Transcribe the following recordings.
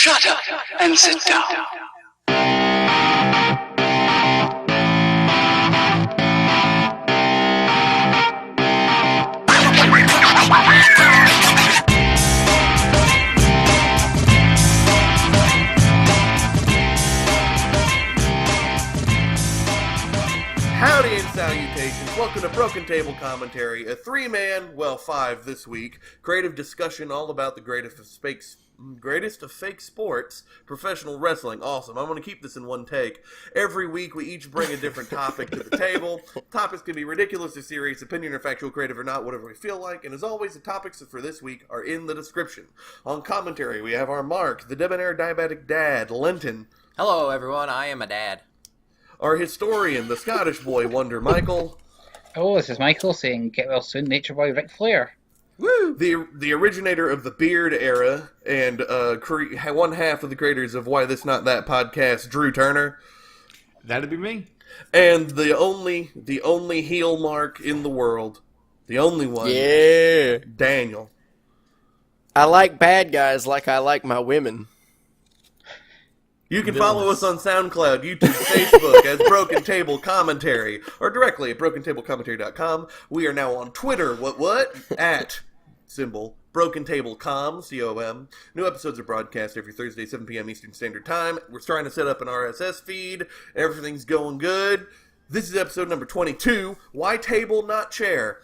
Shut up and sit down. Howdy and salutations. Welcome to Broken Table Commentary, a three-man, well, five this week, creative discussion all about the greatest of fake sports, professional wrestling. Awesome. I'm going to keep this in one take. Every week we each bring a different topic to the table. Topics can be ridiculous or serious, opinion or factual, creative or not, whatever we feel like. And as always, the topics for this week are in the description. On commentary, we have our Mark, the debonair diabetic dad, Lenton. Hello, everyone. I am a dad. Our historian, the Scottish boy wonder, Michael. Oh, this is Michael saying, get well soon, Nature Boy Ric Flair. Woo! The originator of the beard era and one half of the creators of Why This Not That podcast, Drew Turner. That'd be me. And the only heel Mark in the world, the only one. Yeah. Daniel. I like bad guys like I like my women. You can follow us on SoundCloud, YouTube, Facebook as Broken Table Commentary, or directly at BrokenTableCommentary.com. We are now on Twitter, at Broken Table Com, C-O-M. New episodes are broadcast every Thursday, 7 p.m. Eastern Standard Time. We're trying to set up an RSS feed. Everything's going good. This is episode number 22, Why Table Not Chair?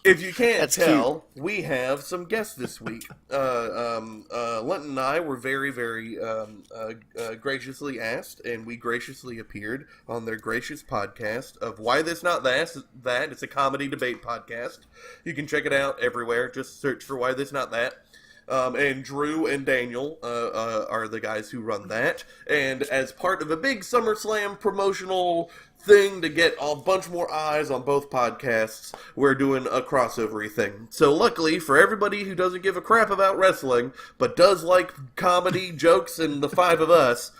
If you can't tell, we have some guests this week. Lenton and I were very, very graciously asked, and we graciously appeared on their gracious podcast of Why This Not That. It's a comedy debate podcast. You can check it out everywhere. Just search for Why This Not That. And Drew and Daniel are the guys who run that. And as part of a big Summerslam promotional thing to get a bunch more eyes on both podcasts, we're doing a crossover thing. So luckily for everybody who doesn't give a crap about wrestling, but does like comedy, jokes, and the five of us,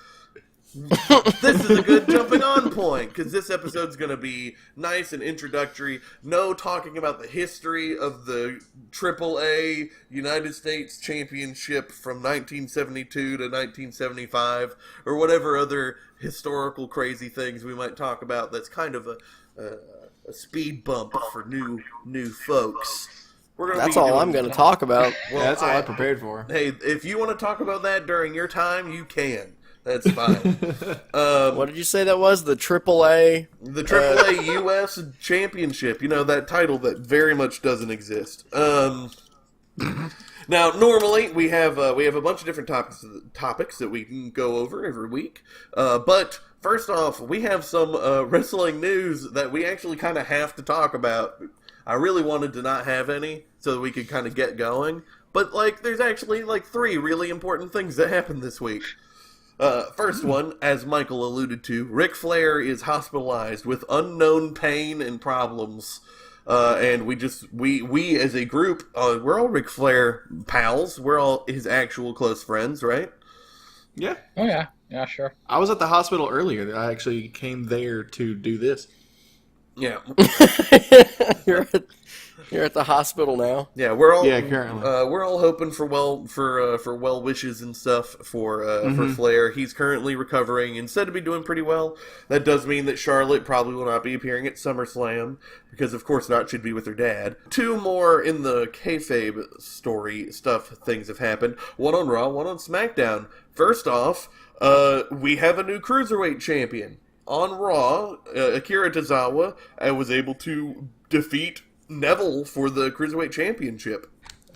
this is a good jumping on point, because this episode's going to be nice and introductory. No talking about the history of the AAA United States Championship from 1972 to 1975, or whatever other historical crazy things we might talk about that's kind of a speed bump for new folks. That's all I'm going to talk about. Well, that's all I prepared for. Hey, if you want to talk about that during your time, you can. That's fine. What did you say that was? The AAA? The AAA U.S. Championship. You know, that title that very much doesn't exist. Now, normally, we have a bunch of different topics that we can go over every week. But, first off, we have some wrestling news that we actually kind of have to talk about. I really wanted to not have any, so that we could kind of get going. But, there's actually, three really important things that happened this week. First one, as Michael alluded to, Ric Flair is hospitalized with unknown pain and problems. And we as a group, we're all Ric Flair pals. We're all his actual close friends, right? Yeah. Oh, yeah. Yeah, sure. I was at the hospital earlier. I actually came there to do this. Yeah. You're at the hospital now. Yeah, we're all currently. We're all hoping for well wishes and stuff for Flair. He's currently recovering and said to be doing pretty well. That does mean that Charlotte probably will not be appearing at SummerSlam because, of course, not should be with her dad. Two more in the kayfabe story things have happened. One on Raw, one on SmackDown. First off, we have a new cruiserweight champion. On Raw, Akira Tozawa was able to defeat Neville for the Cruiserweight Championship.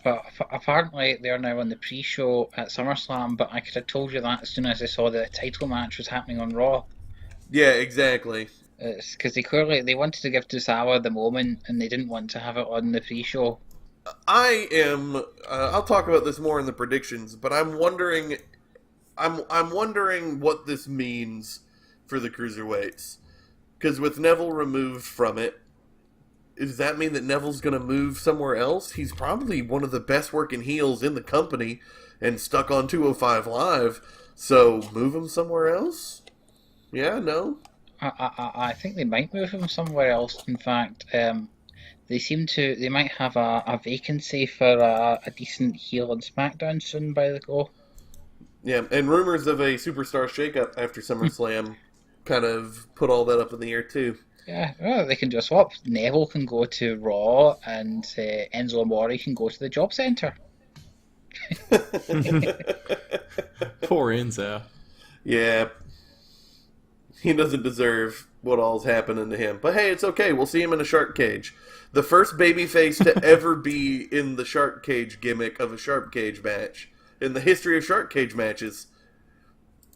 But apparently they're now on the pre-show at SummerSlam, but I could have told you that as soon as I saw the title match was happening on Raw. Yeah, exactly. It's because they wanted to give Tozawa the moment, and they didn't want to have it on the pre-show. I'll talk about this more in the predictions, but I'm wondering what this means for the Cruiserweights. Because with Neville removed from it, does that mean that Neville's going to move somewhere else? He's probably one of the best working heels in the company and stuck on 205 Live, so move him somewhere else? Yeah, no? I think they might move him somewhere else. In fact, They might have a vacancy for a decent heel on SmackDown soon by the go. Yeah, and rumors of a superstar shakeup after SummerSlam kind of put all that up in the air too. Yeah, well, they can do a swap. Neville can go to Raw, and Enzo Amore can go to the Job Center. Poor Enzo. Yeah. He doesn't deserve what all's happening to him. But hey, it's okay. We'll see him in a shark cage. The first babyface to ever be in the shark cage gimmick of a shark cage match in the history of shark cage matches.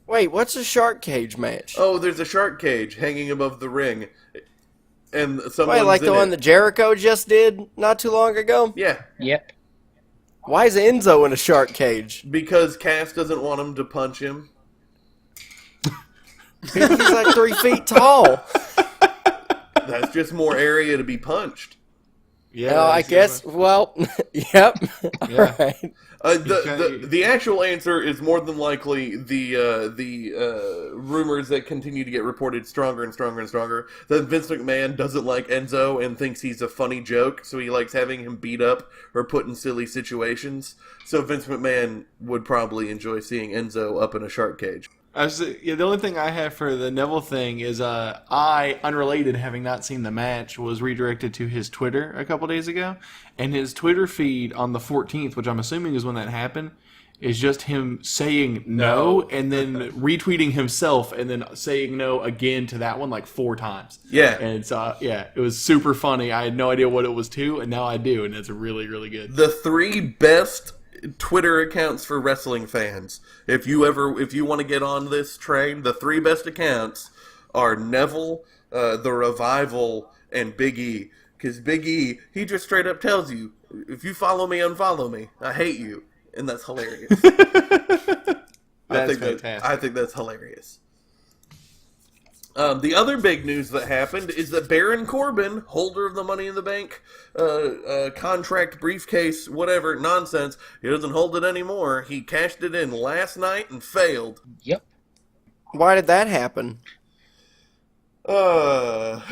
Wait, what's a shark cage match? Oh, there's a shark cage hanging above the ring. And someone's Wait, like the in one it. that Jericho just did not too long ago? Yeah, Yep. Why is Enzo in a shark cage? because Cass doesn't want him to punch him. He's like 3 feet tall. That's just more area to be punched. Yeah, Well, I guess. Well, yep. All Yeah. right. The actual answer is more than likely the rumors that continue to get reported stronger and stronger and stronger that Vince McMahon doesn't like Enzo and thinks he's a funny joke, so he likes having him beat up or put in silly situations. So Vince McMahon would probably enjoy seeing Enzo up in a shark cage. The only thing I have for the Neville thing is I, unrelated, having not seen the match, was redirected to his Twitter a couple days ago. And his Twitter feed on the 14th, which I'm assuming is when that happened, is just him saying no and then retweeting himself and then saying no again to that one like 4 times. Yeah. And it's, it was super funny. I had no idea what it was to, and now I do, and it's really, really good. The 3 best Twitter accounts for wrestling fans. If you want to get on this train, the 3 best accounts are Neville, The Revival, and Big E. Because Big E, he just straight up tells you, if you follow me, unfollow me. I hate you. And that's hilarious. That's fantastic. I think that's hilarious. The other big news that happened is that Baron Corbin, holder of the Money in the Bank contract, briefcase, whatever, nonsense, he doesn't hold it anymore. He cashed it in last night and failed. Yep. Why did that happen? The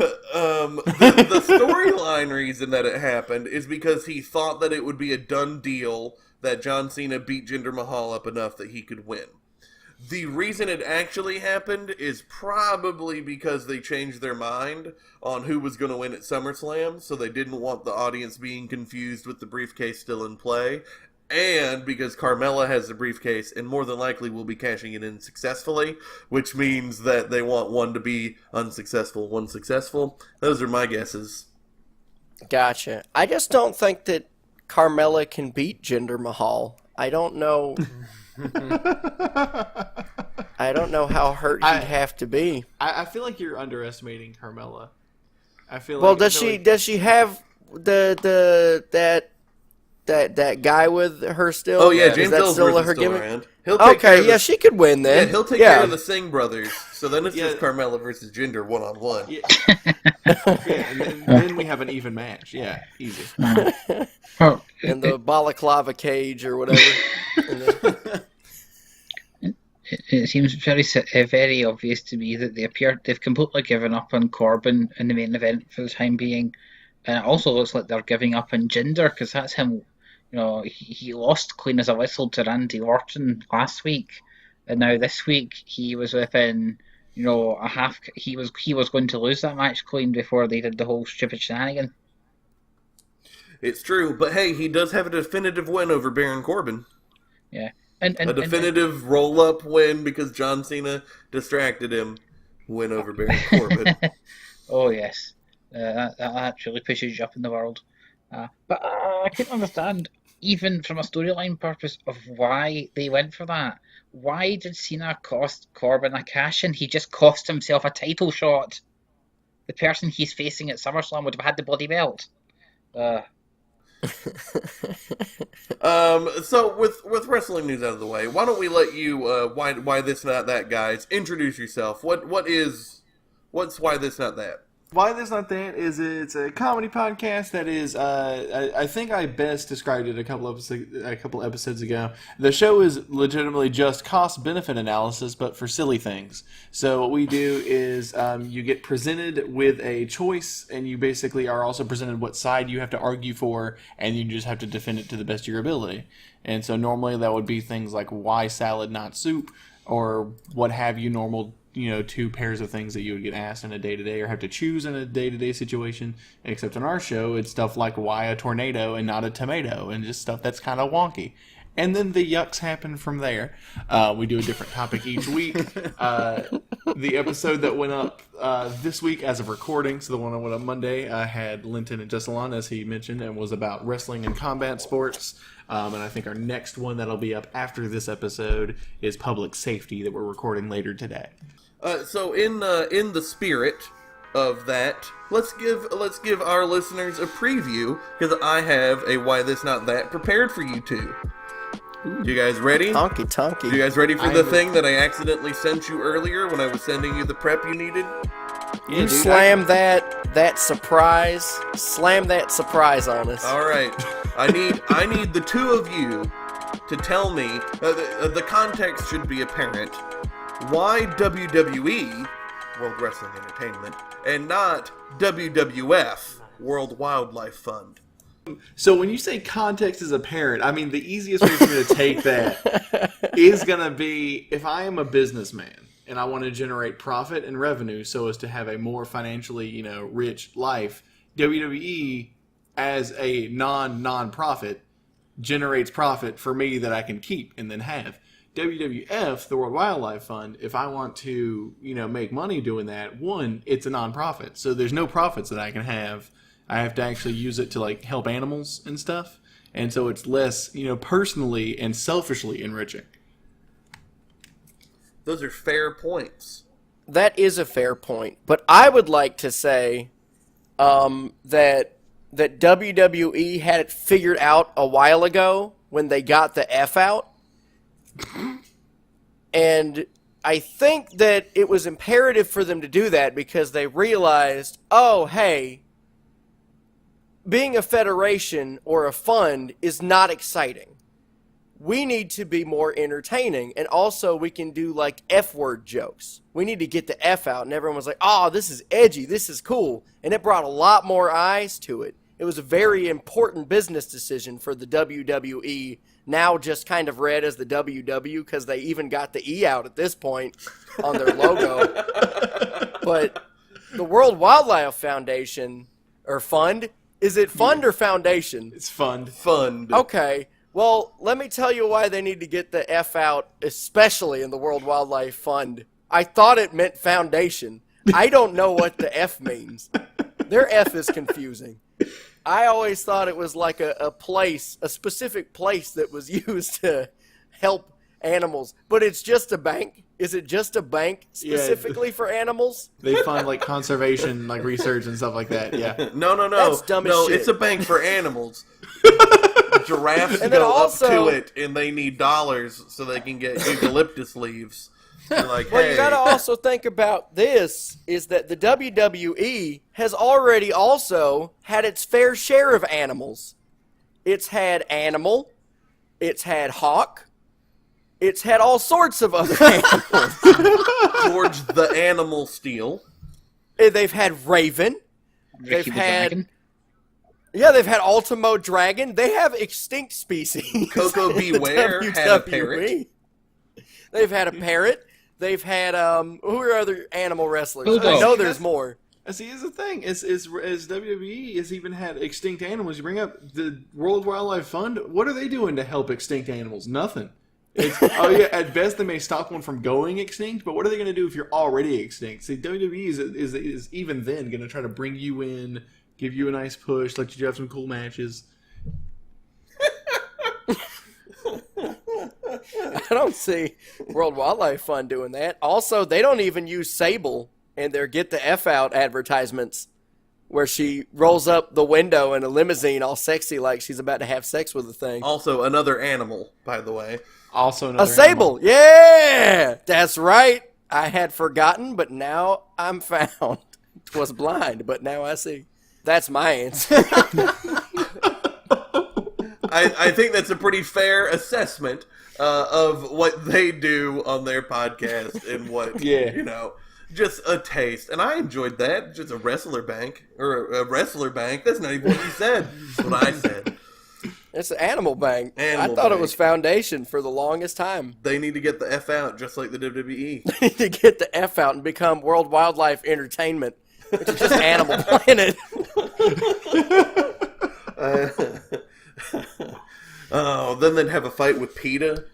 storyline reason that it happened is because he thought that it would be a done deal that John Cena beat Jinder Mahal up enough that he could win. The reason it actually happened is probably because they changed their mind on who was going to win at SummerSlam, so they didn't want the audience being confused with the briefcase still in play, and because Carmella has the briefcase and more than likely will be cashing it in successfully, which means that they want one to be unsuccessful, one successful. Those are my guesses. Gotcha. I just don't think that Carmella can beat Jinder Mahal. I don't know. I don't know how hurt he'd have to be. I feel like you're underestimating Carmella. Does she have that guy with her still? Oh yeah, Is James that Ellsworth still is her still gimmick? around. He'll take care Okay, of yeah, the- she could win Yeah, then. he'll take care of the Singh brothers. So then it's just Carmella versus Jinder one-on-one. Yeah. And then we have an even match. Yeah, easy. Oh, In the balaclava cage or whatever. And then- it seems very obvious to me that they've completely given up on Corbin in the main event for the time being, and it also looks like they're giving up on Jinder because that's him. You know, he lost clean as a whistle to Randy Orton last week, and now this week he was within, a half. He was going to lose that match clean before they did the whole stupid shenanigan. It's true, but hey, he does have a definitive win over Baron Corbin. Yeah, A definitive roll-up win because John Cena distracted him. Win over Baron Corbin. Oh yes, that really pushes you up in the world. But I couldn't understand, even from a storyline purpose, of why they went for that. Why did Cena cost Corbin a cash-in? He just cost himself a title shot. The person he's facing at SummerSlam would have had the bloody belt. So with wrestling news out of the way, why don't we let you why this not that guys introduce yourself. What's why this not that? Why This Not That is it's a comedy podcast that is, I think I best described it a couple episodes ago. The show is legitimately just cost-benefit analysis, but for silly things. So what we do is you get presented with a choice, and you basically are also presented what side you have to argue for, and you just have to defend it to the best of your ability. And so normally that would be things like why salad, not soup, or what have you, normal, two pairs of things that you would get asked in a day-to-day or have to choose in a day-to-day situation. Except in our show, it's stuff like why a tornado and not a tomato, and just stuff that's kind of wonky. And then the yucks happen from there. We do a different topic each week. The episode that went up this week as of recording, so the one that went up Monday, had Linton and Jessalyn, as he mentioned, and was about wrestling and combat sports. And I think our next one that'll be up after this episode is public safety that we're recording later today. So in the spirit of that, let's give our listeners a preview, because I have a Why This Not That prepared for you two. You guys ready? Tonky. You guys ready for the thing that I accidentally sent you earlier when I was sending you the prep you needed? Yeah, you slam that surprise. Slam that surprise on us. All right. I need the two of you to tell me, the context should be apparent, why WWE, World Wrestling Entertainment, and not WWF, World Wildlife Fund. So when you say context is apparent, I mean, the easiest way for me to take that is going to be, if I am a businessman and I want to generate profit and revenue so as to have a more financially, rich life, WWE, as a non-profit, generates profit for me that I can keep and then have. WWF, the World Wildlife Fund, if I want to, make money doing that, one, it's a non-profit, so there's no profits that I can have. I have to actually use it to help animals and stuff, and so it's less, personally and selfishly enriching. Those are fair points. That is a fair point, but I would like to say that WWE had it figured out a while ago when they got the F out, and I think that it was imperative for them to do that because they realized, oh, hey, being a federation or a fund is not exciting. We need to be more entertaining, and also we can do F-word jokes. We need to get the F out, and everyone was like, oh, this is edgy, this is cool, and it brought a lot more eyes to it. It was a very important business decision for the WWE, now just kind of read as the WW because they even got the E out at this point on their logo. But the World Wildlife Foundation, or Fund, is it fund or foundation? It's fund. Fund. Okay. Well, let me tell you why they need to get the F out, especially in the World Wildlife Fund. I thought it meant foundation. I don't know what the F means. Their F is confusing. I always thought it was like a place, a specific place that was used to help animals. But it's just a bank. Is it just a bank specifically for animals? They fund conservation, research and stuff like that. Yeah. No. That's dumb as shit. It's a bank for animals. Giraffes And then go also- up to it, and they need dollars so they can get eucalyptus leaves. They're like, Well, hey, you got to also think about this, is that the WWE has already also had its fair share of animals. It's had Animal, it's had Hawk, it's had all sorts of other animals. George the Animal Steel. They've had Raven. Ricky the Dragon. Yeah, they've had Ultimo Dragon. They have extinct species. Coco in the Beware had a parrot. WWE. They've had a parrot. They've had who are other animal wrestlers? Bulldog. I know there's more. See, here's the thing: is WWE has even had extinct animals. You bring up the World Wildlife Fund. What are they doing to help extinct animals? Nothing. At best they may stop one from going extinct, but what are they going to do if you're already extinct? See, WWE is even then going to try to bring you in, give you a nice push, let you have some cool matches. I don't see World Wildlife Fund doing that. Also, they don't even use Sable in their Get the F Out advertisements where she rolls up the window in a limousine all sexy like she's about to have sex with the thing. Also, another animal, by the way. Also another A Sable! Yeah! That's right! I had forgotten, but now I'm found. Was blind, but now I see. That's my answer. I think that's a pretty fair assessment of what they do on their podcast and what, just a taste. And I enjoyed that. Just a wrestler bank. That's not even what you said. That's what I said. It's an animal bank. Animal I thought bank. it was Foundation for the longest time. They need to get the F out, just like the WWE. They need to get the F out and become World Wildlife Entertainment, which is just Animal Planet. Then they'd have a fight with PETA.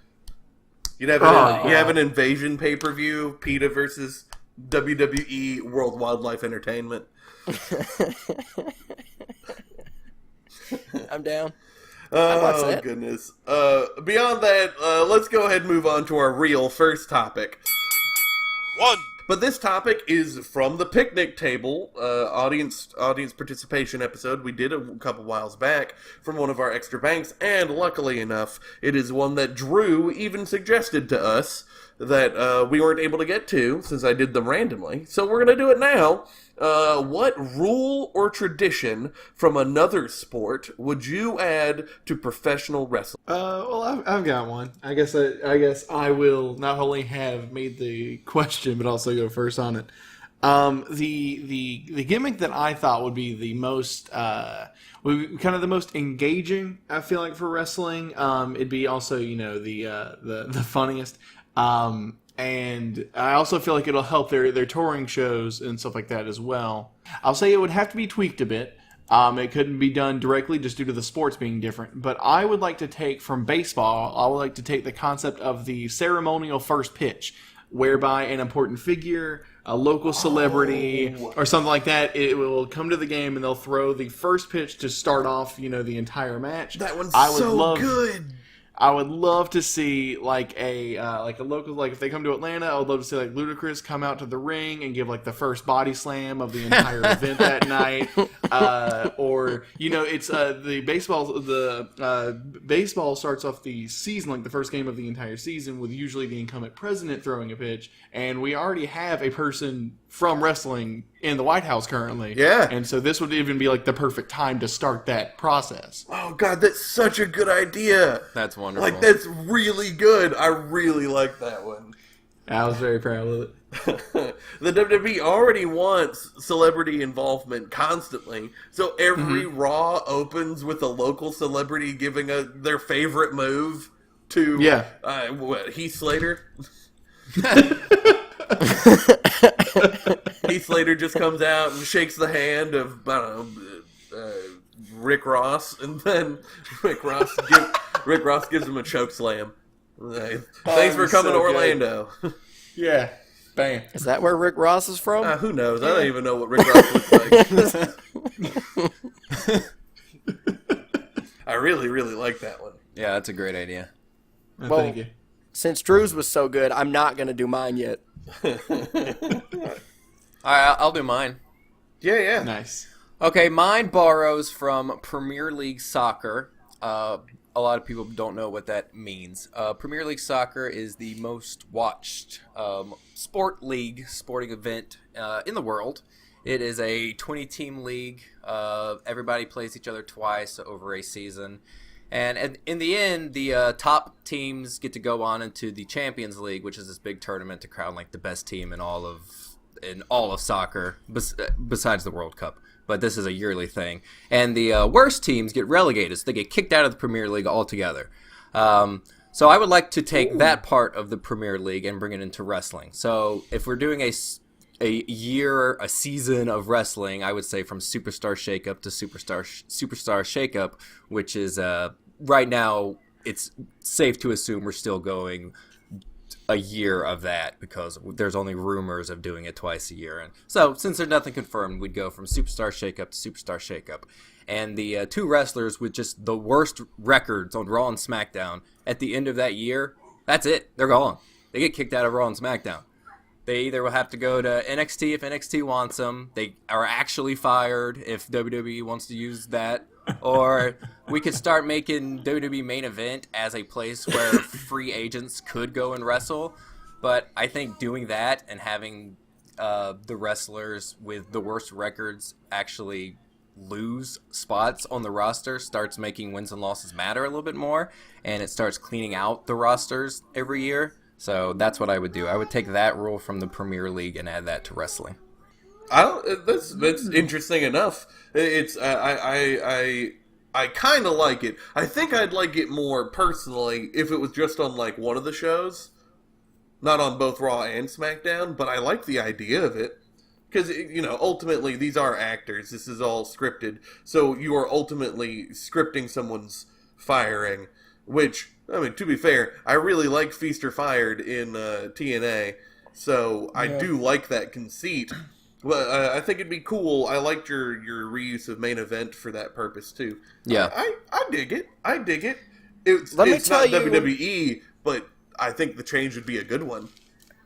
You'd have an invasion pay-per-view, PETA versus WWE World Wildlife Entertainment. I'm down. Oh, goodness. Beyond that, let's go ahead and move on to our real first topic. But this topic is from the picnic table audience participation episode we did a couple whiles back from one of our extra banks, and luckily enough, it is one that Drew even suggested to us that we weren't able to get to since I did them randomly. So we're going to do it now. What rule or tradition from another sport would you add to professional wrestling? Well, I've got one. I guess I will not only have made the question, but also go first on it. The gimmick that I thought would be the most, would be kind of the most engaging, I feel like, for wrestling. It'd be also, the funniest. And I also feel like it'll help their touring shows and stuff like that as well. I'll say it would have to be tweaked a bit. It couldn't be done directly just due to the sports being different. But I would like to take from baseball, I would like to take the concept of the ceremonial first pitch, whereby an important figure, a local celebrity, or something like that, it will come to the game and they'll throw the first pitch to start off, the entire match. That one's good. I would love to see like a local, like if they come to Atlanta, I would love to see like Ludacris come out to the ring and give like the first body slam of the entire event that night. Or it's the baseball starts off the season, like the first game of the entire season, with usually the incumbent president throwing a pitch, and we already have a person from wrestling in the White House currently. Yeah. And so this would even be like the perfect time to start that process. Oh God, that's such a good idea. That's wonderful. Like, that's really good. I really like that one. I was very proud of it. The WWE already wants celebrity involvement constantly, so every Raw opens with a local celebrity giving their favorite move to Heath Slater. Heath Slater just comes out and shakes the hand of, I don't know, Rick Ross, and then Rick Ross gives him a choke slam. Thanks for coming to Orlando. Yeah. Bam. Is that where Rick Ross is from? Who knows? I don't even know what Rick Ross looks like. I really, really like that one. Yeah, that's a great idea. Well, Thank you. Since Drew's was so good, I'm not going to do mine yet. All right, I'll do mine. Yeah. Nice. Okay, mine borrows from Premier League Soccer. A lot of people don't know what that means. Premier League Soccer is the most watched sporting event in the world. It is a 20-team league. Everybody plays each other twice over a season. And in the end, the top teams get to go on into the Champions League, which is this big tournament to crown like the best team in all of soccer, besides the World Cup. But this is a yearly thing. And the worst teams get relegated, so they get kicked out of the Premier League altogether. So I would like to take that part of the Premier League and bring it into wrestling. So if we're doing a season of wrestling, I would say from Superstar Shakeup to Superstar Shakeup, which is right now it's safe to assume we're still going a year of that because there's only rumors of doing it twice a year. And so since there's nothing confirmed, we'd go from Superstar Shakeup to Superstar Shakeup. And the two wrestlers with just the worst records on Raw and SmackDown at the end of that year, that's it. They're gone. They get kicked out of Raw and SmackDown. They either will have to go to NXT if NXT wants them. They are actually fired if WWE wants to use that. Or we could start making WWE main event as a place where free agents could go and wrestle. But I think doing that and having the wrestlers with the worst records actually lose spots on the roster starts making wins and losses matter a little bit more, and it starts cleaning out the rosters every year. So that's what I would do. I would take that rule from the Premier League and add that to wrestling. That's interesting enough. It's I kind of like it. I think I'd like it more personally if it was just on like one of the shows, not on both Raw and SmackDown. But I like the idea of it because ultimately these are actors. This is all scripted, so you are ultimately scripting someone's firing. Which, I mean, to be fair, I really like Feast or Fired in TNA, so I do like that conceit. Well, I think it'd be cool. I liked your reuse of main event for that purpose too. Yeah, I dig it. I dig it. It's Let me not tell you, WWE, but I think the change would be a good one.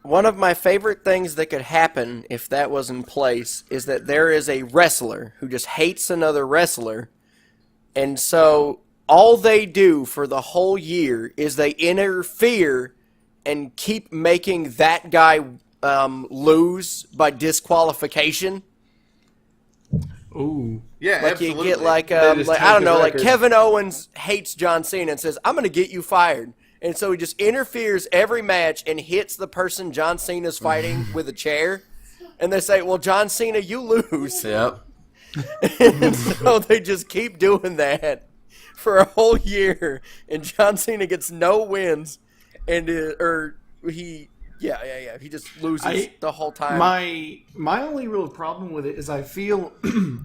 one of my favorite things that could happen if that was in place is that there is a wrestler who just hates another wrestler, and so all they do for the whole year is they interfere and keep making that guy lose by disqualification. Ooh. Yeah, Like absolutely. you get like They just I take don't the know, like record. Kevin Owens hates John Cena and says, "I'm going to get you fired." And so he just interferes every match and hits the person John Cena's fighting with a chair. And they say, "Well, John Cena, you lose." yep. And so they just keep doing that for a whole year, and John Cena gets no wins, and he just loses the whole time. My only real problem with it is I feel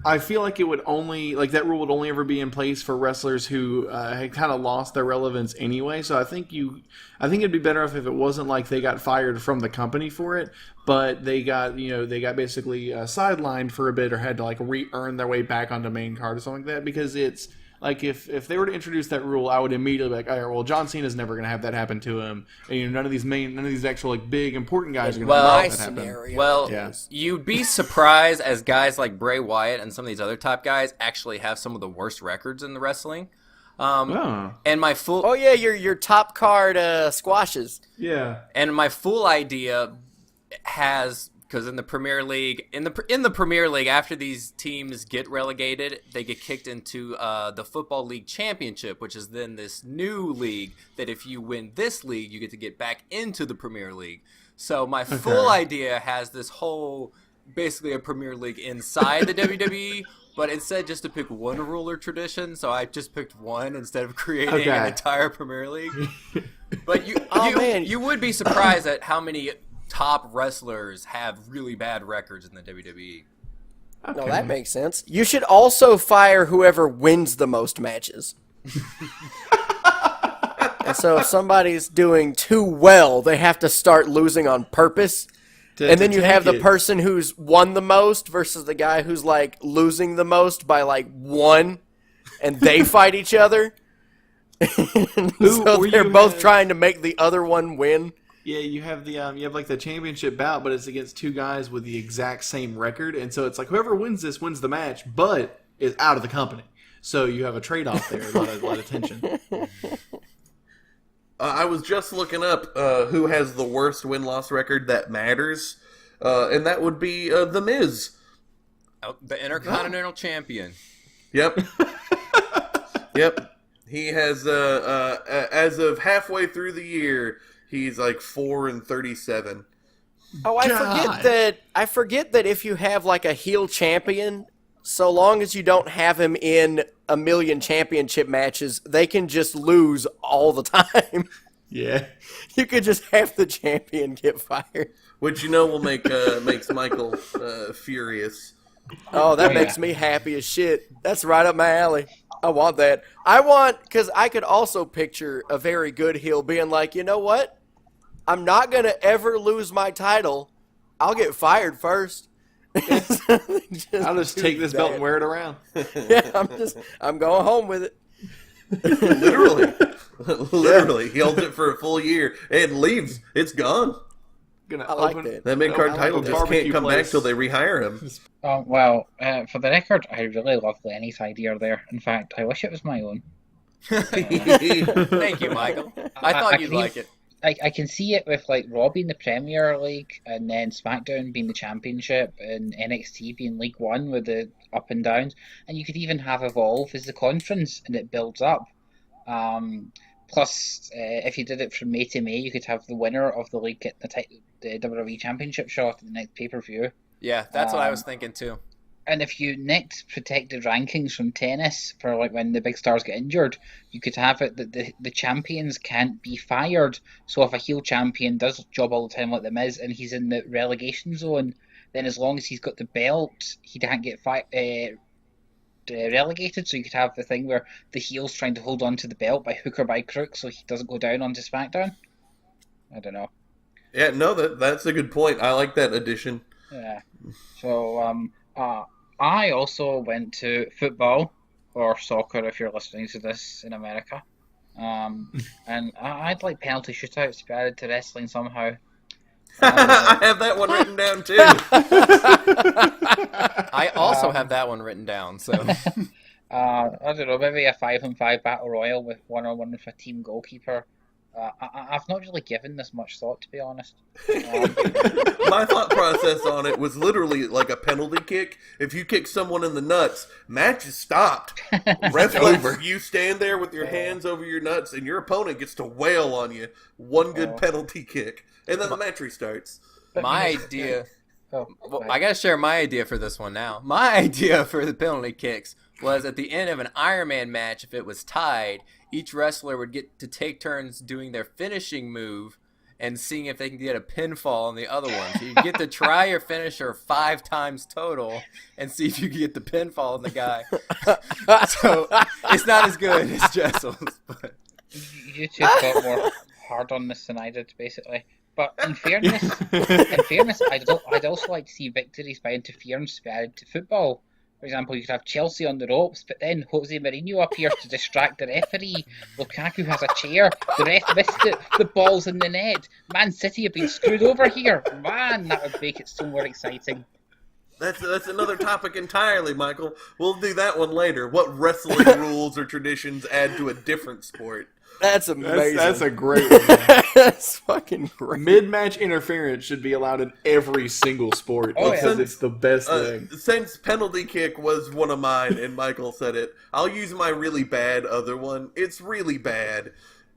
like it would only that rule would only ever be in place for wrestlers who had kind of lost their relevance anyway. So I think it'd be better if it wasn't like they got fired from the company for it, but they got basically sidelined for a bit or had to like re-earn their way back onto main card or something like that, because it's. Like, if they were to introduce that rule, I would immediately be like, all right, well, John Cena's never going to have that happen to him. And, none of these actual, like, big, important guys are going to Well, have that happen. scenario. Well, Yeah. you'd be surprised as guys like Bray Wyatt and some of these other top guys actually have some of the worst records in the wrestling. Oh. And my full Oh yeah, your top card squashes. Yeah. and my full idea has, because in the Premier League, in the Premier League, after these teams get relegated, they get kicked into the Football League Championship, which is then this new league that if you win this league, you get to get back into the Premier League. So my full idea has this whole, basically a Premier League inside the WWE, but instead just to pick one rule or tradition, so I just picked one instead of creating an entire Premier League. But you would be surprised at how many top wrestlers have really bad records in the WWE. No, that makes sense. You should also fire whoever wins the most matches. And so if somebody's doing too well, they have to start losing on purpose. And then you have the person who's won the most versus the guy who's like losing the most by like one, and they fight each other. So they're both trying to make the other one win. Yeah, you have like the championship bout, but it's against two guys with the exact same record, and so it's like whoever wins this wins the match, but is out of the company. So you have a trade-off there, a lot of tension. I was just looking up who has the worst win-loss record that matters, and that would be The Miz. Oh, the Intercontinental Champion. Yep. Yep. He has, as of halfway through the year, he's like 4-37. Oh, I forget that if you have like a heel champion, so long as you don't have him in a million championship matches, they can just lose all the time. Yeah. You could just have the champion get fired. Which will makes Michael furious. Oh, that makes me happy as shit. That's right up my alley. I want that. Because I could also picture a very good heel being like, you know what? I'm not going to ever lose my title. I'll get fired first. I'll just take this belt and wear it around. Yeah, I'm going home with it. Literally. He holds it for a full year and leaves. It's gone. I like that. That mid-card title just can't come back till they rehire him. For the record, I really love Lenny's idea there. In fact, I wish it was my own. Thank you, Michael. I thought you'd like it. I can see it with like Raw being the Premier League and then SmackDown being the Championship and NXT being League One with the up and downs, and you could even have Evolve as the conference and it builds up. Plus, if you did it from May to May, you could have the winner of the league get the WWE Championship shot at the next pay-per-view. Yeah, that's what I was thinking too. And if you nicked protected rankings from tennis for like when the big stars get injured, you could have it that the champions can't be fired. So if a heel champion does a job all the time like the Miz and he's in the relegation zone, then as long as he's got the belt, he can't get relegated. So you could have the thing where the heel's trying to hold on to the belt by hook or by crook so he doesn't go down onto SmackDown. I don't know. Yeah, no, that's a good point. I like that addition. Yeah. So I also went to football, or soccer if you're listening to this in America. And I'd like penalty shootouts to be added to wrestling somehow. I have that one written down too. I also have that one written down. So I don't know, maybe a 5-on-5 battle royal with one-on-one with a team goalkeeper. I've not really given this much thought, to be honest. My thought process on it was literally like a penalty kick. If you kick someone in the nuts, match is stopped. Ref lets you stand there with your hands over your nuts, and your opponent gets to wail on you. One good penalty kick, and then the match restarts. my idea. Oh, Well, I gotta share my idea for this one now. My idea for the penalty kicks was at the end of an Iron Man match, if it was tied, each wrestler would get to take turns doing their finishing move and seeing if they can get a pinfall on the other one. So you get to try your finisher 5 times total and see if you can get the pinfall on the guy. So it's not as good as Jessel's. But You two got more hard on this than I did, basically. But in fairness, I'd also like to see victories by interference be added to football. For example, you could have Chelsea on the ropes, but then Jose Mourinho appears to distract the referee. Lukaku has a chair. The ref missed it. The ball's in the net. Man City have been screwed over here. Man, that would make it so more exciting. That's another topic entirely, Michael. We'll do that one later. What wrestling rules or traditions add to a different sport? That's amazing. That's a great one. Man. That's fucking great. Mid-match interference should be allowed in every single sport because it's the best thing. Since penalty kick was one of mine and Michael said it, I'll use my really bad other one. It's really bad,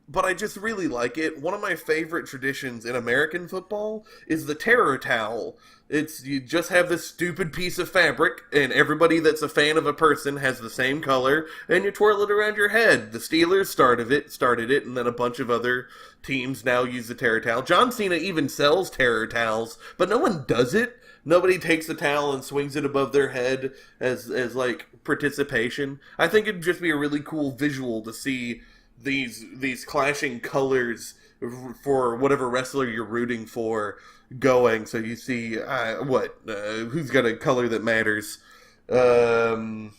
but I just really like it. One of my favorite traditions in American football is the terror towel. You just have this stupid piece of fabric, and everybody that's a fan of a person has the same color, and you twirl it around your head. The Steelers started it, and then a bunch of other teams now use the terror towel. John Cena even sells terror towels, but no one does it. Nobody takes the towel and swings it above their head as like participation. I think it'd just be a really cool visual to see these clashing colors for whatever wrestler you're rooting for going. So you see who's got a color that matters. Baron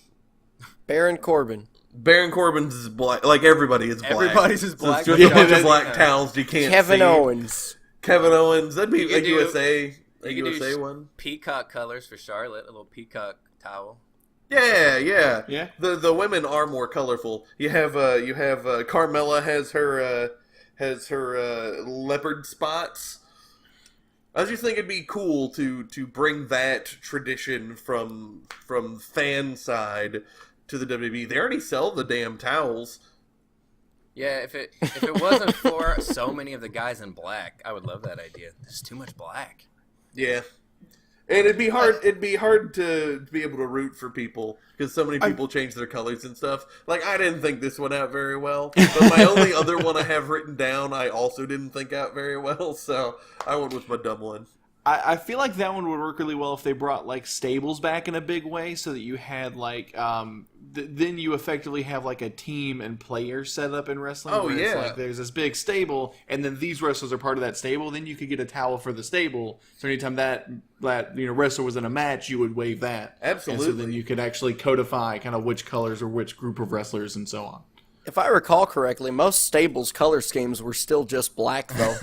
Corbin. Baron Corbin's is black. Like everybody is black. everybody's is black. So it's just a bunch of black towels you can't Kevin see. Owens. That'd be You a could do- USA. A You could USA do one. peacock colors for Charlotte, a little peacock towel. Yeah. Yeah. The women are more colorful. You have Carmella has her leopard spots. I just think it'd be cool to bring that tradition from fan side to the WWE. They already sell the damn towels. Yeah, if it wasn't for so many of the guys in black, I would love that idea. There's too much black. Yeah. And it'd be hard to be able to root for people because so many people change their colors and stuff. Like, I didn't think this one out very well, but my only other one I have written down I also didn't think out very well, so I went with my dumb one. I feel like that one would work really well if they brought like stables back in a big way, so that you had like then you effectively have like a team and players set up in wrestling. Oh, where it's yeah. like there's this big stable, and then these wrestlers are part of that stable. Then you could get a towel for the stable. So anytime that wrestler was in a match, you would wave that. Absolutely. And so then you could actually codify kind of which colors or which group of wrestlers and so on. If I recall correctly, most stables' color schemes were still just black, though.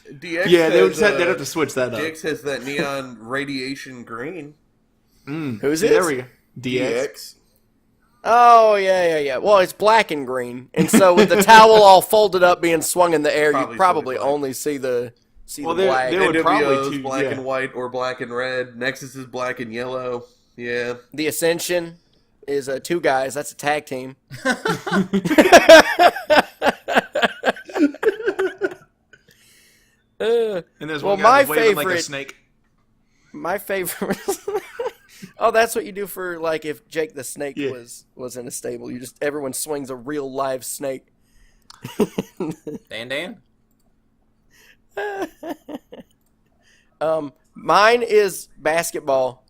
DX Yeah, has, they'd have to switch that up. DX has that neon radiation green. Who's See, it? there we go. DX. Oh, yeah. Well, it's black and green. And so with the towel all folded up being swung in the air, you probably only see the black. There would probably NWO's black and white or black and red. Nexus is black and yellow. Yeah. The Ascension is two guys. That's a tag team. And there's one guy waving like a snake. My favorite. Oh, that's what you do for like if Jake the Snake was in a stable. Everyone swings a real live snake. Dan. Mine is basketball.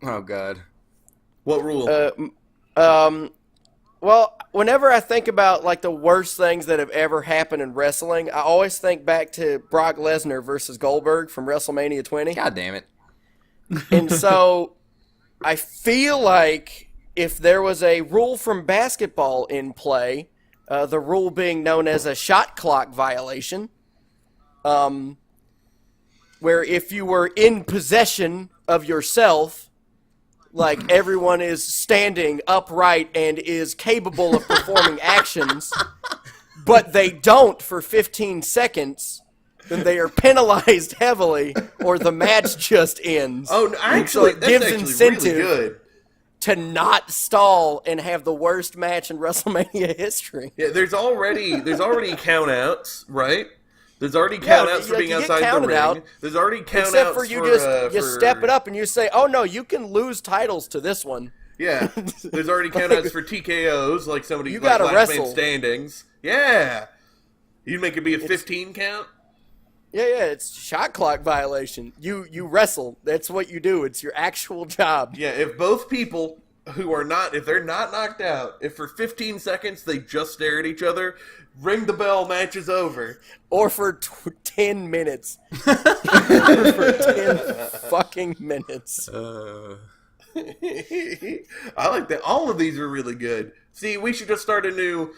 Oh God. What rule? Well, whenever I think about like the worst things that have ever happened in wrestling, I always think back to Brock Lesnar versus Goldberg from WrestleMania 20. God damn it. And so I feel like if there was a rule from basketball in play, the rule being known as a shot clock violation, where if you were in possession of yourself, like everyone is standing upright and is capable of performing actions, but they don't for 15 seconds, then they are penalized heavily, or the match just ends. Oh, actually, so it gives that's incentive really good. to not stall and have the worst match in WrestleMania history. Yeah, there's already count-outs, right? There's already count-outs for being outside the ring. Out, there's already count-outs except for you step it up and you say, oh no, you can lose titles to this one. Yeah, there's already count-outs for TKOs, like somebody you like gotta last wrestle. man standings. Yeah, you'd make it be a 15 count. Yeah, it's shot clock violation. You wrestle. That's what you do. It's your actual job. Yeah, if both people if they're not knocked out, if for 15 seconds they just stare at each other, ring the bell, match is over. Or for 10 minutes. For 10 fucking minutes. I like that. All of these are really good. See, we should just start a new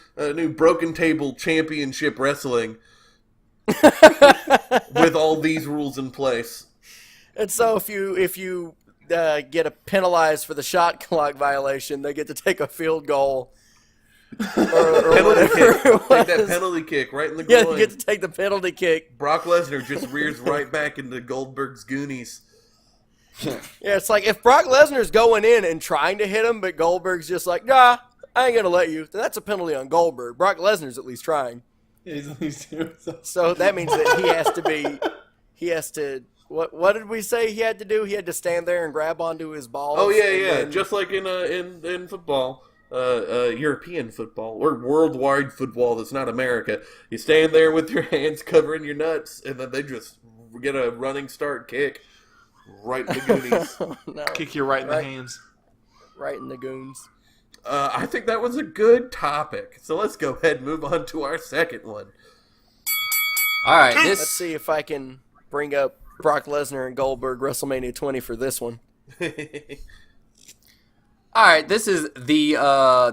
Broken Table Championship Wrestling with all these rules in place. And so if you get penalized for the shot clock violation, they get to take a field goal. Or penalty kick. Take that penalty kick right in the groin. Yeah, you get to take the penalty kick. Brock Lesnar just rears right back into Goldberg's Goonies. Yeah, it's like if Brock Lesnar's going in and trying to hit him, but Goldberg's just like, nah, I ain't gonna let you. Then that's a penalty on Goldberg. Brock Lesnar's at least trying. He's at least doing something. So that means that he has to. What did we say he had to do? He had to stand there and grab onto his balls. Oh yeah. Just like in football. European football or worldwide football that's not America. You stand there with your hands covering your nuts, and then they just get a running start kick right in the goonies. No, kick you right in the hands. Right in the goons. I think that was a good topic. So let's go ahead and move on to our second one. All right, Let's see if I can bring up Brock Lesnar and Goldberg WrestleMania 20 for this one. All right, this is the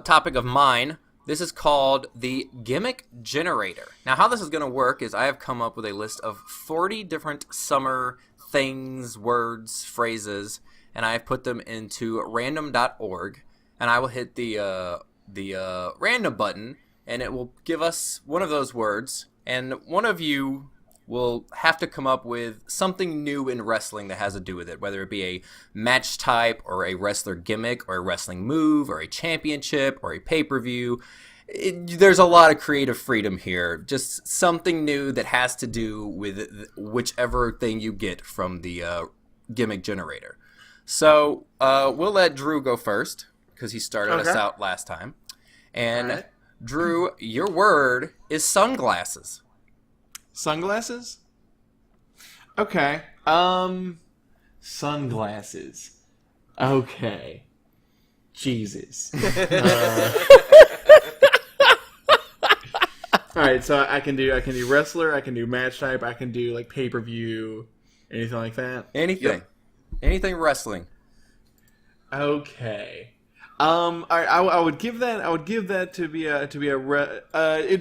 topic of mine. This is called the Gimmick Generator. Now, how this is going to work is I have come up with a list of 40 different summer things, words, phrases, and I have put them into random.org, and I will hit the random button, and it will give us one of those words, and one of you will have to come up with something new in wrestling that has to do with it, whether it be a match type or a wrestler gimmick or a wrestling move or a championship or a pay-per-view. There's a lot of creative freedom here. Just something new that has to do with whichever thing you get from the Gimmick Generator. So we'll let Drew go first because he started us out last time. And right. Drew, your word is sunglasses. Sunglasses? Okay. Sunglasses. Okay. Jesus. All right, so I can do wrestler, I can do match type, I can do like pay-per-view, anything like that. Anything. Yep. Anything wrestling. Okay. All right, I would give that to be a it'd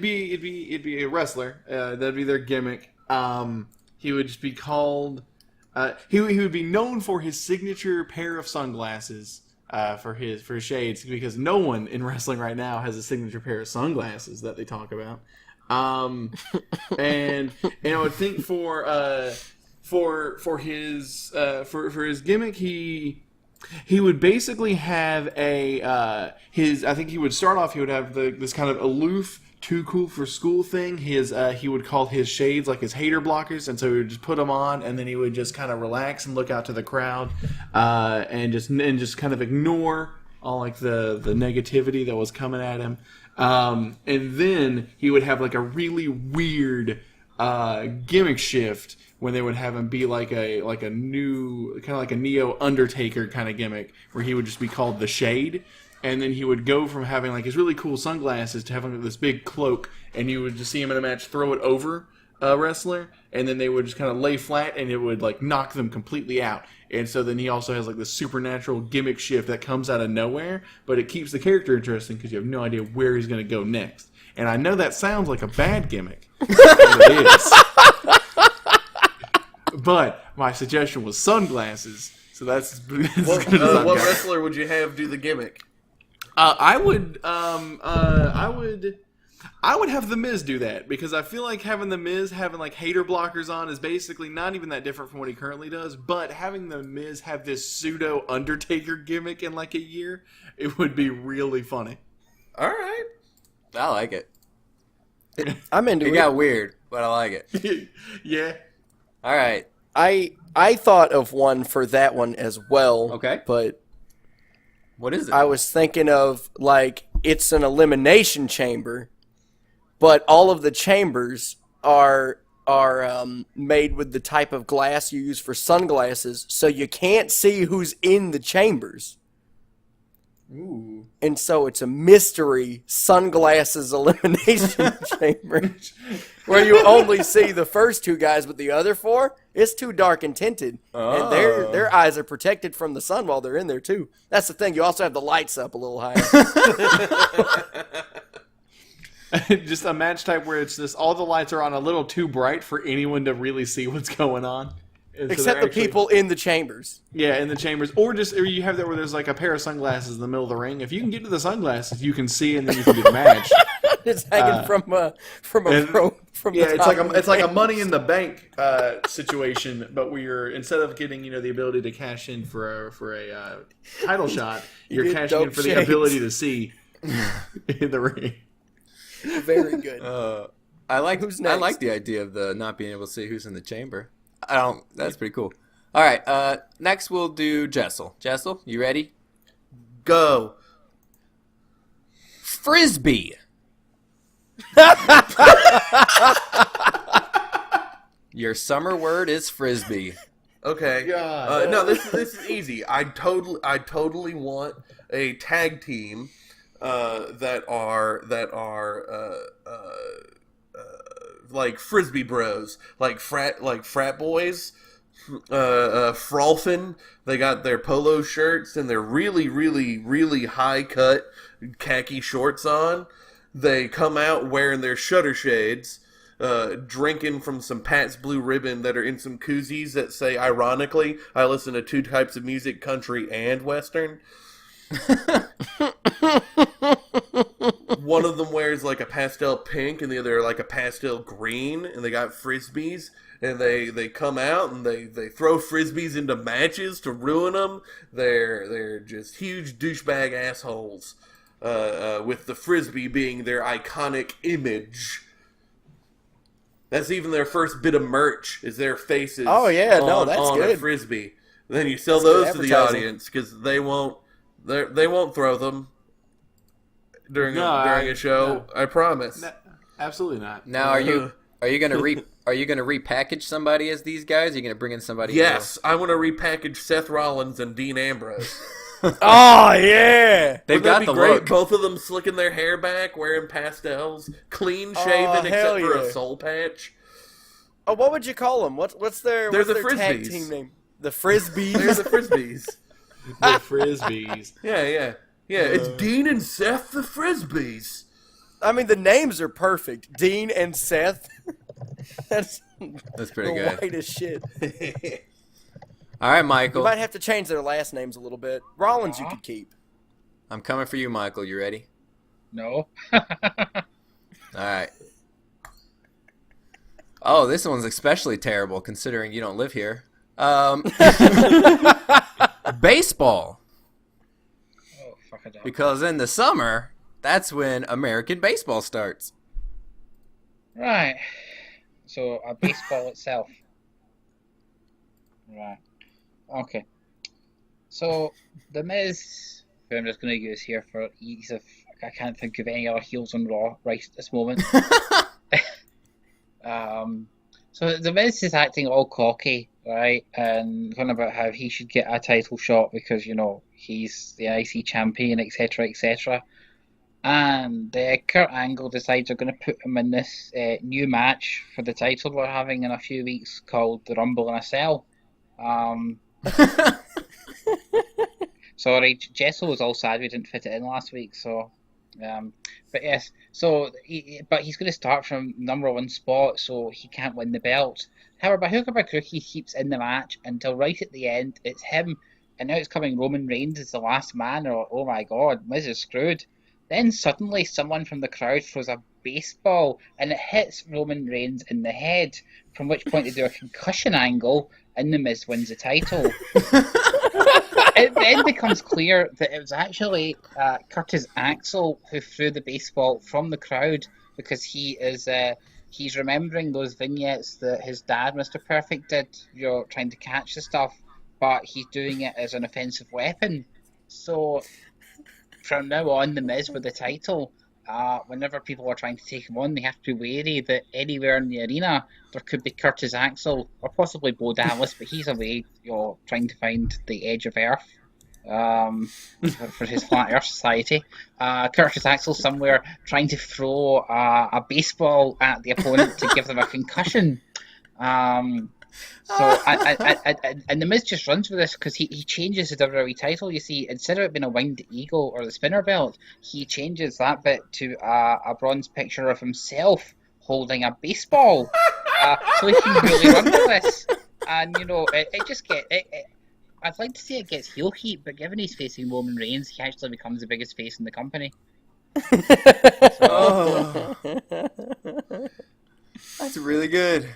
be a wrestler. That'd be their gimmick. He would just be called. He would be known for his signature pair of sunglasses for his shades, because no one in wrestling right now has a signature pair of sunglasses that they talk about. And I would think for his gimmick, he would basically have I think he would start off. He would have this kind of aloof, too cool for school thing. He would call his shades like his hater blockers, and so he would just put them on, and then he would just kind of relax and look out to the crowd, and just kind of ignore all like the negativity that was coming at him. And then he would have like a really weird gimmick shift when they would have him be like a new kind of like a Neo Undertaker kind of gimmick, where he would just be called the Shade. And then he would go from having like his really cool sunglasses to having this big cloak, and you would just see him in a match throw it over a wrestler, and then they would just kind of lay flat, and it would like knock them completely out. And so then he also has like this supernatural gimmick shift that comes out of nowhere, but it keeps the character interesting because you have no idea where he's going to go next. And I know that sounds like a bad gimmick, and it is. But my suggestion was sunglasses, so that's as good as I've got. What wrestler would you have do the gimmick? I would have The Miz do that, because I feel like having The Miz having like hater blockers on is basically not even that different from what he currently does. But having The Miz have this pseudo Undertaker gimmick in like a year, it would be really funny. All right, I like it. I'm into it. It got weird, but I like it. Yeah. All right. I thought of one for that one as well. Okay. But What is it? I was thinking of, like, it's an elimination chamber, but all of the chambers are made with the type of glass you use for sunglasses, so you can't see who's in the chambers. Ooh. And so it's a mystery sunglasses elimination chamber where you only see the first two guys, but the other four, it's too dark and tinted. And their eyes are protected from the sun while they're in there, too. That's the thing. You also have the lights up a little higher. Just a match type where it's just all the lights are on a little too bright for anyone to really see what's going on. And Except the people in the chambers. Yeah, in the chambers. Or you have that where there's like a pair of sunglasses in the middle of the ring. If you can get to the sunglasses, you can see, and then you can do the match. It's hanging from the top. It's like a Money in the Bank situation, but where instead of getting the ability to cash in for a title shot, you're cashing in for the ability to see in the ring. Very good. I like Who's next? I like the idea of the not being able to see who's in the chamber. That's pretty cool. All right. Next we'll do Jessel. Jessel, you ready? Go. Frisbee. Your summer word is frisbee. Okay. No, this is easy. I totally want a tag team that are like frisbee bros, like frat boys, frolfin. They got their polo shirts and their really, really, really high cut khaki shorts on. They come out wearing their shutter shades, drinking from some Pat's Blue Ribbon that are in some koozies that say, ironically, I listen to two types of music, country and western. One of them wears like a pastel pink and the other like a pastel green, and they got frisbees, and they come out and they throw frisbees into matches to ruin them. They're just huge douchebag assholes, with the frisbee being their iconic image. That's even their first bit of merch, is their faces. Oh yeah, on that's a good. frisbee. Then you sell That's those good to the advertising. audience because they won't throw them during a show. No. I promise. No, absolutely not. Now, are you gonna repackage somebody as these guys? Are you gonna bring in somebody? Yes, I want to repackage Seth Rollins and Dean Ambrose. Oh yeah. They've Wouldn't that got be the great? look. Both of them slicking their hair back, wearing pastels, clean shaven hell except for yeah. a soul patch. Oh, what would you call them? What's their They're the tag Frisbees. team name? The Frisbees. They're the Frisbees. The frisbees. Yeah. It's Dean and Seth the Frisbees. I mean, the names are perfect. Dean and Seth. That's That's pretty the good. whitest shit. All right, You Michael. might have to change their last names a little bit. Rollins, you could keep. I'm coming for you, Michael. You ready? No. All right. Oh, this one's especially terrible considering you don't live here. Baseball. Oh, fuck it up. Because in the summer, that's when American baseball starts. Right. So, baseball itself. Right. Okay. So, The Miz, who I'm just going to use here for ease of... I can't think of any other heels on Raw right at this moment. So The Miz is acting all cocky, right? And going about how he should get a title shot because, you know, he's the IC champion, etc., etc. And Kurt Angle decides they're going to put him in this new match for the title we're having in a few weeks called the Rumble in a Cell. Sorry, Jessel was all sad we didn't fit it in last week, so... but yes, so but he's going to start from number one spot, so he can't win the belt. However, by hook or by crook, he keeps in the match until right at the end, it's him, and now it's coming Roman Reigns as the last man, or oh my god, Miz is screwed. Then suddenly someone from the crowd throws a baseball, and it hits Roman Reigns in the head, from which point they do a concussion angle, and the Miz wins the title. It then becomes clear that it was actually Curtis Axel who threw the baseball from the crowd because he's remembering those vignettes that his dad, Mr. Perfect, did, you know, trying to catch the stuff, but he's doing it as an offensive weapon. So from now on, the Miz with the title, whenever people are trying to take him on, they have to be wary that anywhere in the arena there could be Curtis Axel or possibly Bo Dallas, but he's away, you know, trying to find the edge of Earth for his Flat Earth Society. Curtis Axel somewhere trying to throw a baseball at the opponent to give them a concussion. And the Miz just runs with this because he changes the WWE title. You see, instead of it being a winged eagle or the spinner belt, he changes that bit to a bronze picture of himself holding a baseball. So he can really run with this. And, you know, it just gets... I'd like to say it gets heel heat, but given he's facing Roman Reigns, he actually becomes the biggest face in the company. Oh. That's really good.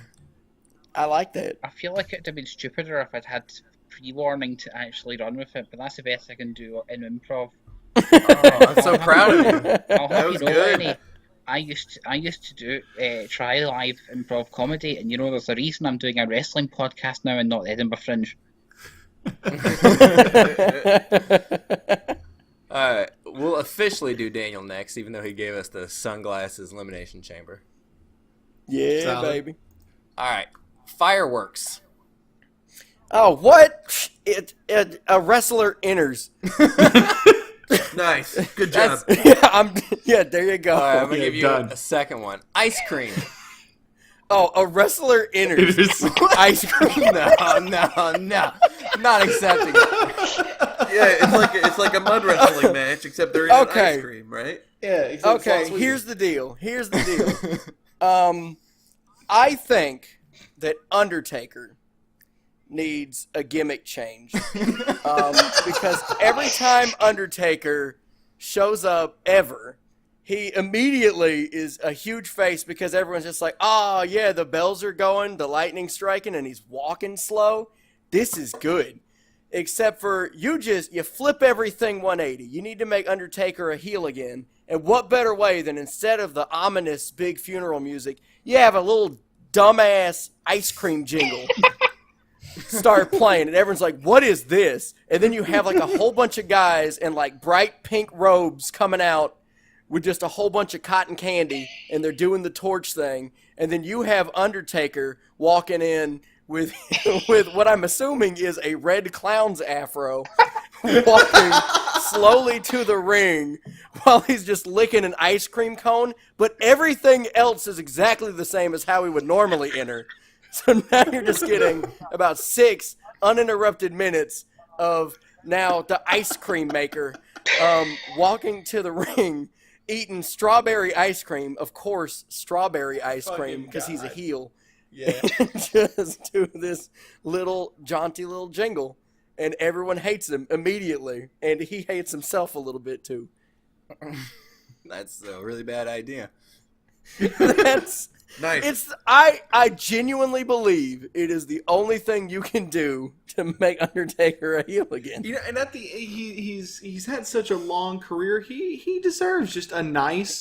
I like that. I feel like it would have been stupider if I'd had pre-warning to actually run with it, but that's the best I can do in improv. Oh, I'm so proud of you. I'll That have was you know, good. Lenny, I used to do try live improv comedy, and you know, there's a reason I'm doing a wrestling podcast now and not the Edinburgh Fringe. Alright, we'll officially do Daniel next, even though he gave us the sunglasses elimination chamber. Yeah, Solid. baby. Alright, fireworks. Oh, what? A wrestler enters. Nice. Good job. Yeah, there you go. Alright, I'm gonna Yeah, give you done. a second one. Ice cream. Oh, a wrestler enters. It is. Ice cream. No. Not accepting it. Yeah, it's like a mud wrestling match, except they're in Okay. ice cream, right? Yeah. Okay, here's the deal. I think that Undertaker needs a gimmick change. Because every time Undertaker shows up ever, he immediately is a huge face because everyone's just like, oh, yeah, the bells are going, the lightning's striking, and he's walking slow. This is good. Except for you flip everything 180. You need to make Undertaker a heel again. And what better way than instead of the ominous big funeral music, you have a little dumbass ice cream jingle start playing, and everyone's like, what is this? And then you have like a whole bunch of guys in like bright pink robes coming out with just a whole bunch of cotton candy, and they're doing the torch thing. And then you have Undertaker walking in with what I'm assuming is a red clown's afro, walking slowly to the ring while he's just licking an ice cream cone, but everything else is exactly the same as how he would normally enter. So now you're just getting about 6 uninterrupted minutes of now the ice cream maker walking to the ring, eating strawberry ice cream, of course, strawberry ice cream, because he's a heel. Yeah. Just do this little jaunty little jingle, and everyone hates him immediately, and he hates himself a little bit too. That's a really bad idea. That's Nice. It's I genuinely believe it is the only thing you can do to make Undertaker a heel again. You know, and at the he's had such a long career. He deserves just a nice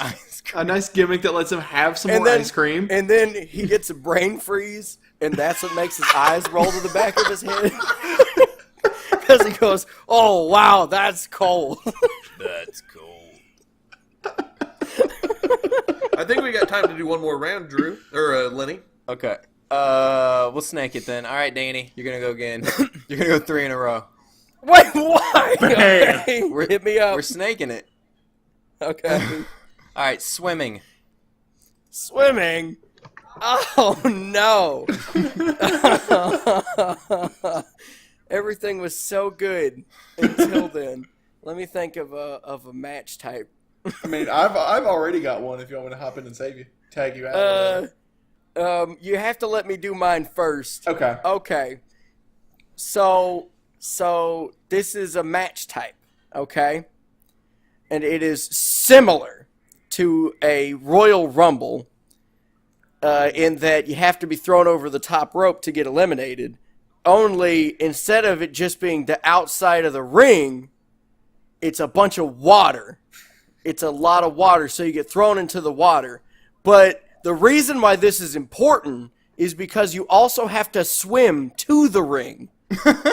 gimmick that lets him have some more ice cream. And then he gets a brain freeze, and that's what makes his eyes roll to the back of his head. Because he goes, "Oh wow, that's cold." That's cool. I think we got time to do one more round, Drew or Lenny. Okay. We'll snake it then. All right, Danny, you're gonna go again. You're gonna go 3 in a row. Wait, why? Man. Okay, hit me up. We're snaking it. Okay. All right, swimming. Swimming. Oh no. Everything was so good until then. Let me think of a match type. I mean, I've already got one. If you want me to hop in and tag you out. You have to let me do mine first. Okay. Okay. So this is a match type, okay? And it is similar to a Royal Rumble in that you have to be thrown over the top rope to get eliminated. Only instead of it just being the outside of the ring, it's a bunch of water. It's a lot of water, so you get thrown into the water. But the reason why this is important is because you also have to swim to the ring.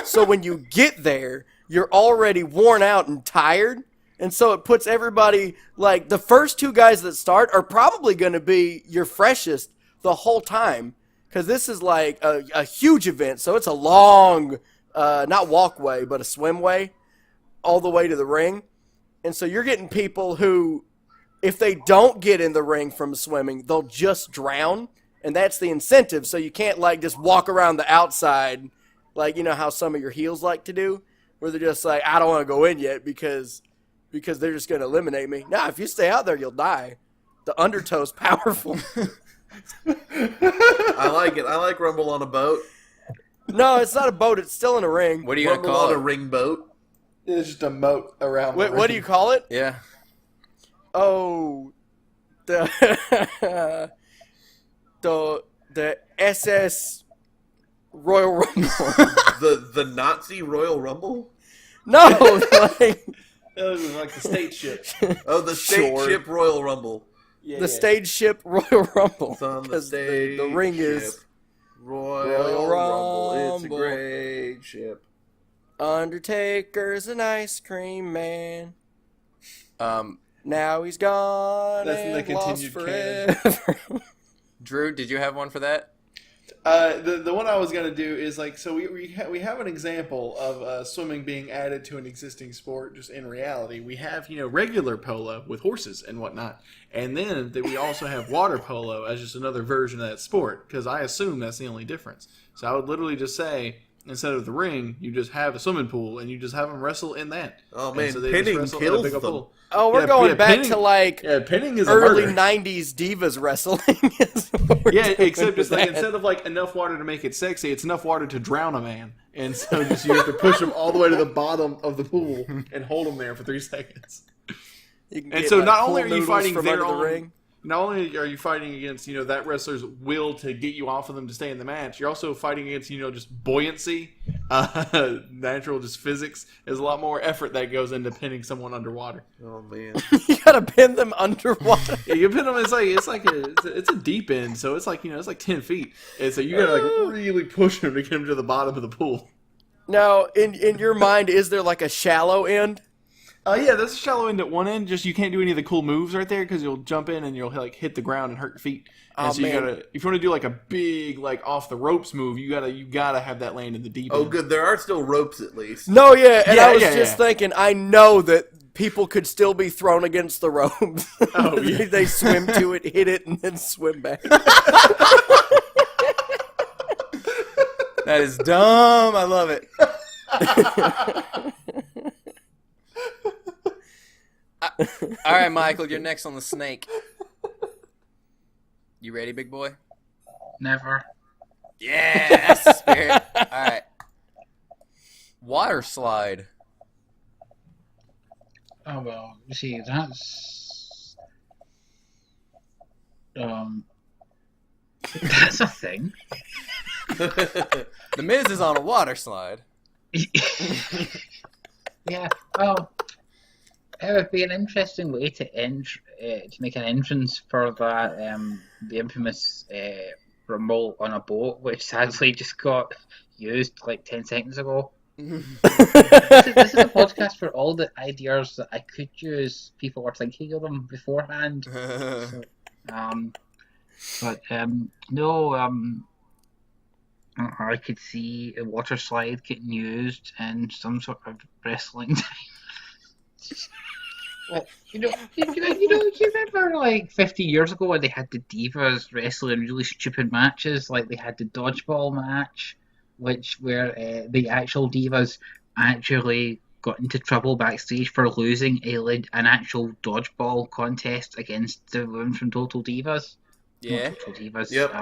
So when you get there, you're already worn out and tired. And so it puts everybody, like, the first 2 guys that start are probably going to be your freshest the whole time. Because this is like a huge event. So it's a long, not walkway, but a swimway all the way to the ring. And so you're getting people who, if they don't get in the ring from swimming, they'll just drown. And that's the incentive. So you can't, like, just walk around the outside, like, you know how some of your heels like to do, where they're just like, I don't want to go in yet because they're just going to eliminate me. Nah, if you stay out there, you'll die. The undertow's powerful. I like it. I like Rumble on a boat. No, it's not a boat. It's still in a ring. What are you gonna Rumble call on it? a ring boat. It's just a moat around. Wait, what do you call it? Yeah. Oh, the SS Royal Rumble. The Nazi Royal Rumble. No, like It was like the state ship. Oh, the state Sure. ship Royal Rumble. Yeah, the stage ship Royal Rumble. It's on the 'Cause stage. the ring is ship. Royal Rumble. It's a Rumble. great ship. Undertaker's an ice cream man. Um, Now he's gone That's in the and lost continued forever. Drew, did you have one for that? The one I was gonna do is like, so we have an example of swimming being added to an existing sport. Just in reality, we have regular polo with horses and whatnot, and then we also have water polo as just another version of that sport. Because I assume that's the only difference. So I would literally just say, instead of the ring, you just have a swimming pool and you just have them wrestle in that. Oh And man, so they just pinning wrestle in a kills big old them. pool. Oh, we're Yeah, going yeah, back pinning- to like Yeah, pinning is a early murder. '90s divas wrestling. is what we're Yeah, doing except with just like that. instead of like enough water to make it sexy, it's enough water to drown a man, and so just you have to push him all the way to the bottom of the pool and hold him there for 3 seconds. You can And get, so like, not pool only are you noodles fighting from their under the own, ring. not only are you fighting against that wrestler's will to get you off of them to stay in the match, you're also fighting against just buoyancy, natural just physics. There's a lot more effort that goes into pinning someone underwater. Oh man. You gotta pin them underwater. Yeah, you pin them. It's a deep end, so it's like it's like 10 feet, and so you gotta like really push them to get them to the bottom of the pool. Now, in your mind, is there like a shallow end? Yeah, there's a shallow end at one end. Just you can't do any of the cool moves right there because you'll jump in and you'll like hit the ground and hurt your feet. And Oh, so you man. gotta, if you want to do like a big like off the ropes move, you gotta have that land in the deep Oh end. good, there are still ropes at least. No, yeah, and Yeah, I was yeah, just yeah. thinking, I know that people could still be thrown against the ropes. Oh, yeah. They swim to it, hit it, and then swim back. That is dumb. I love it. All right, Michael, you're next on the snake. You ready, big boy? Never. Yeah, that's the spirit. All right. Water slide. Oh well, you see, that's a thing. The Miz is on a water slide. Yeah. Well, it would be an interesting way to make an entrance for that the infamous Rumble on a boat, which sadly just got used like 10 seconds ago. This is a podcast for all the ideas that I could use. People were thinking of them beforehand. So, no, I could see a water slide getting used in some sort of wrestling. Well, you remember like 50 years ago when they had the divas wrestling really stupid matches, like they had the dodgeball match, where the actual divas actually got into trouble backstage for losing an actual dodgeball contest against the women from Total Divas. Yeah. Not Total Divas. Yep.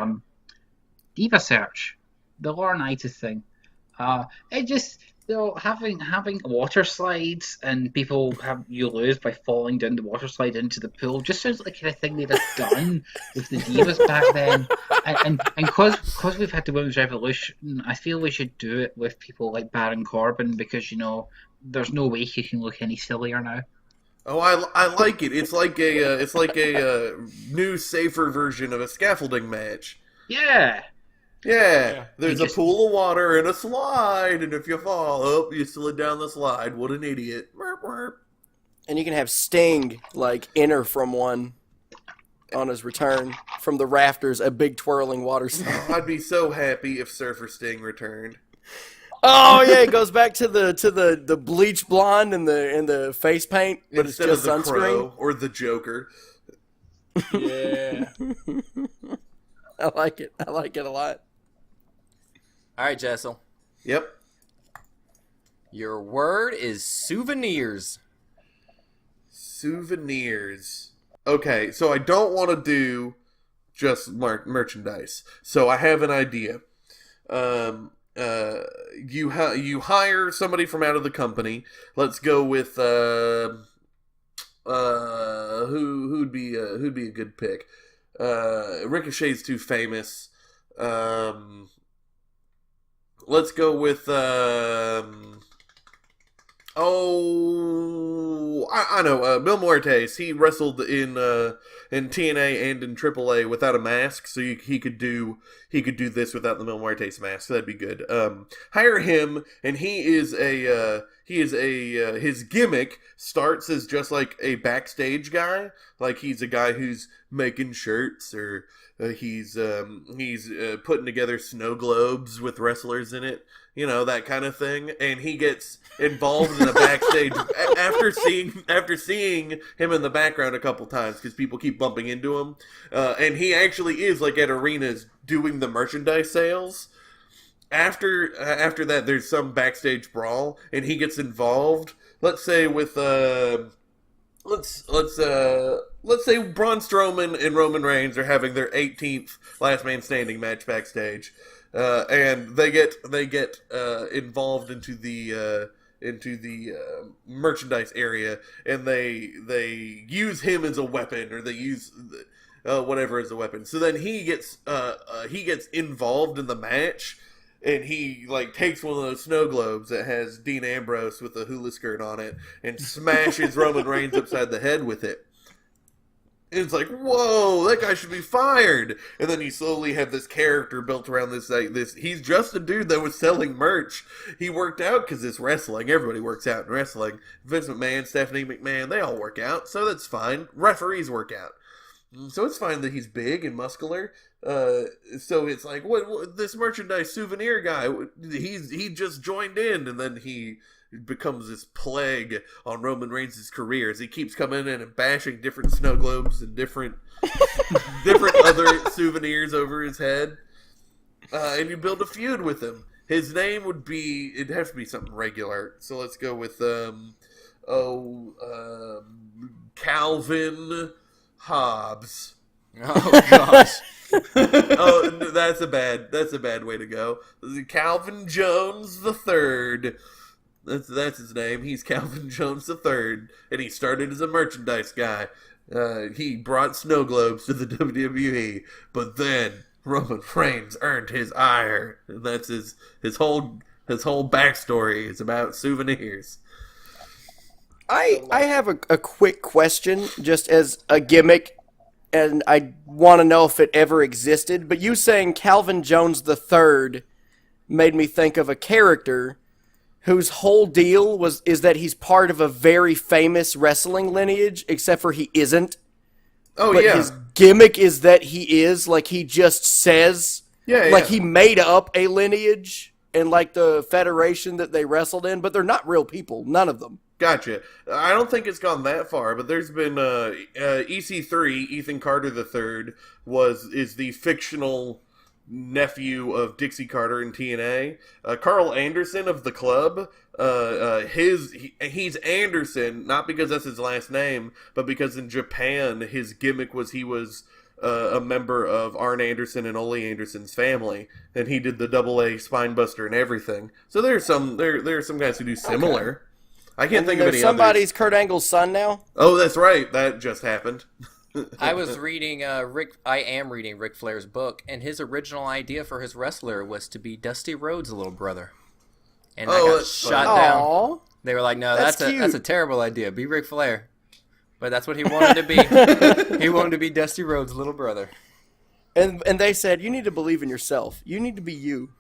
Diva Search, the Laurinaitis thing. It just having water slides and people have you lose by falling down the water slide into the pool just sounds like the kind of thing they'd have done with the divas back then. And because we've had the Women's Revolution, I feel we should do it with people like Baron Corbin because there's no way he can look any sillier now. Oh, I like it. It's like a new, safer version of a scaffolding match. Yeah. Yeah, there's a pool of water and a slide, and if you fall, you slid down the slide. What an idiot. Merp, merp. And you can have Sting, like, enter from one on his return from the rafters, a big twirling water slide. I'd be so happy if Surfer Sting returned. Oh, yeah, it goes back to the bleach blonde and the face paint, but Instead it's just of the sunscreen. Crow or the Joker. Yeah. I like it. I like it a lot. All right, Jessel. Yep. Your word is souvenirs. Souvenirs. Okay, so I don't want to do just merchandise. So I have an idea. You hire somebody from out of the company. Let's go with who'd be a good pick. Ricochet's too famous. Let's go with I know Mil Muertes. He wrestled in TNA and in AAA without a mask, so he could do this without the Mil Muertes mask. So that'd be good. Hire him, and his gimmick starts as just like a backstage guy, like he's a guy who's making shirts or he's putting together snow globes with wrestlers in it, that kind of thing. And he gets involved in a backstage after seeing him in the background a couple times because people keep bumping into him, and he actually is like at arenas doing the merchandise sales. After that, there's some backstage brawl, and he gets involved. Let's say with let's say Braun Strowman and Roman Reigns are having their 18th Last Man Standing match backstage, and they get involved into the merchandise area, and they use him as a weapon, or they use whatever as a weapon. So then he gets involved in the match. And he takes one of those snow globes that has Dean Ambrose with a hula skirt on it and smashes Roman Reigns upside the head with it. And it's like, whoa, that guy should be fired. And then you slowly have this character built around this. He's just a dude that was selling merch. He worked out because it's wrestling. Everybody works out in wrestling. Vince McMahon, Stephanie McMahon, they all work out, so that's fine. Referees work out. So it's fine that he's big and muscular. So it's like, what this merchandise souvenir guy, he just joined in, and then he becomes this plague on Roman Reigns' career as he keeps coming in and bashing different snow globes and different other souvenirs over his head. And you build a feud with him. His name it'd have to be something regular. So let's go with Calvin Hobbs. Oh gosh. That's a bad way to go. Calvin Jones the Third. That's his name. He's Calvin Jones the Third, and he started as a merchandise guy. He brought snow globes to the WWE, but then Roman Reigns earned his ire, and that's his whole backstory is about souvenirs. I have a quick question, just as a gimmick, and I want to know if it ever existed. But you saying Calvin Jones the Third made me think of a character whose whole deal is that he's part of a very famous wrestling lineage, except for he isn't. Oh, but yeah. his gimmick is that he is, like, he just says, like, he made up a lineage and, like, the federation that they wrestled in, but they're not real people, none of them. Gotcha. I don't think it's gone that far, but there's been EC3, Ethan Carter III, is the fictional nephew of Dixie Carter in TNA. Carl Anderson of the Club, he's Anderson, not because that's his last name, but because in Japan his gimmick was he was a member of Arn Anderson and Ole Anderson's family, and he did the AA spine buster and everything. So there are some guys who do similar. Okay. I can't think of any somebody's others. Kurt Angle's son now? Oh, that's right. That just happened. I was reading I am reading Ric Flair's book, and his original idea for his wrestler was to be Dusty Rhodes' little brother. And I got shot down. They were like, "No, that's a terrible idea. Be Ric Flair." But that's what he wanted to be. He wanted to be Dusty Rhodes' little brother. And they said, "You need to believe in yourself. You need to be you."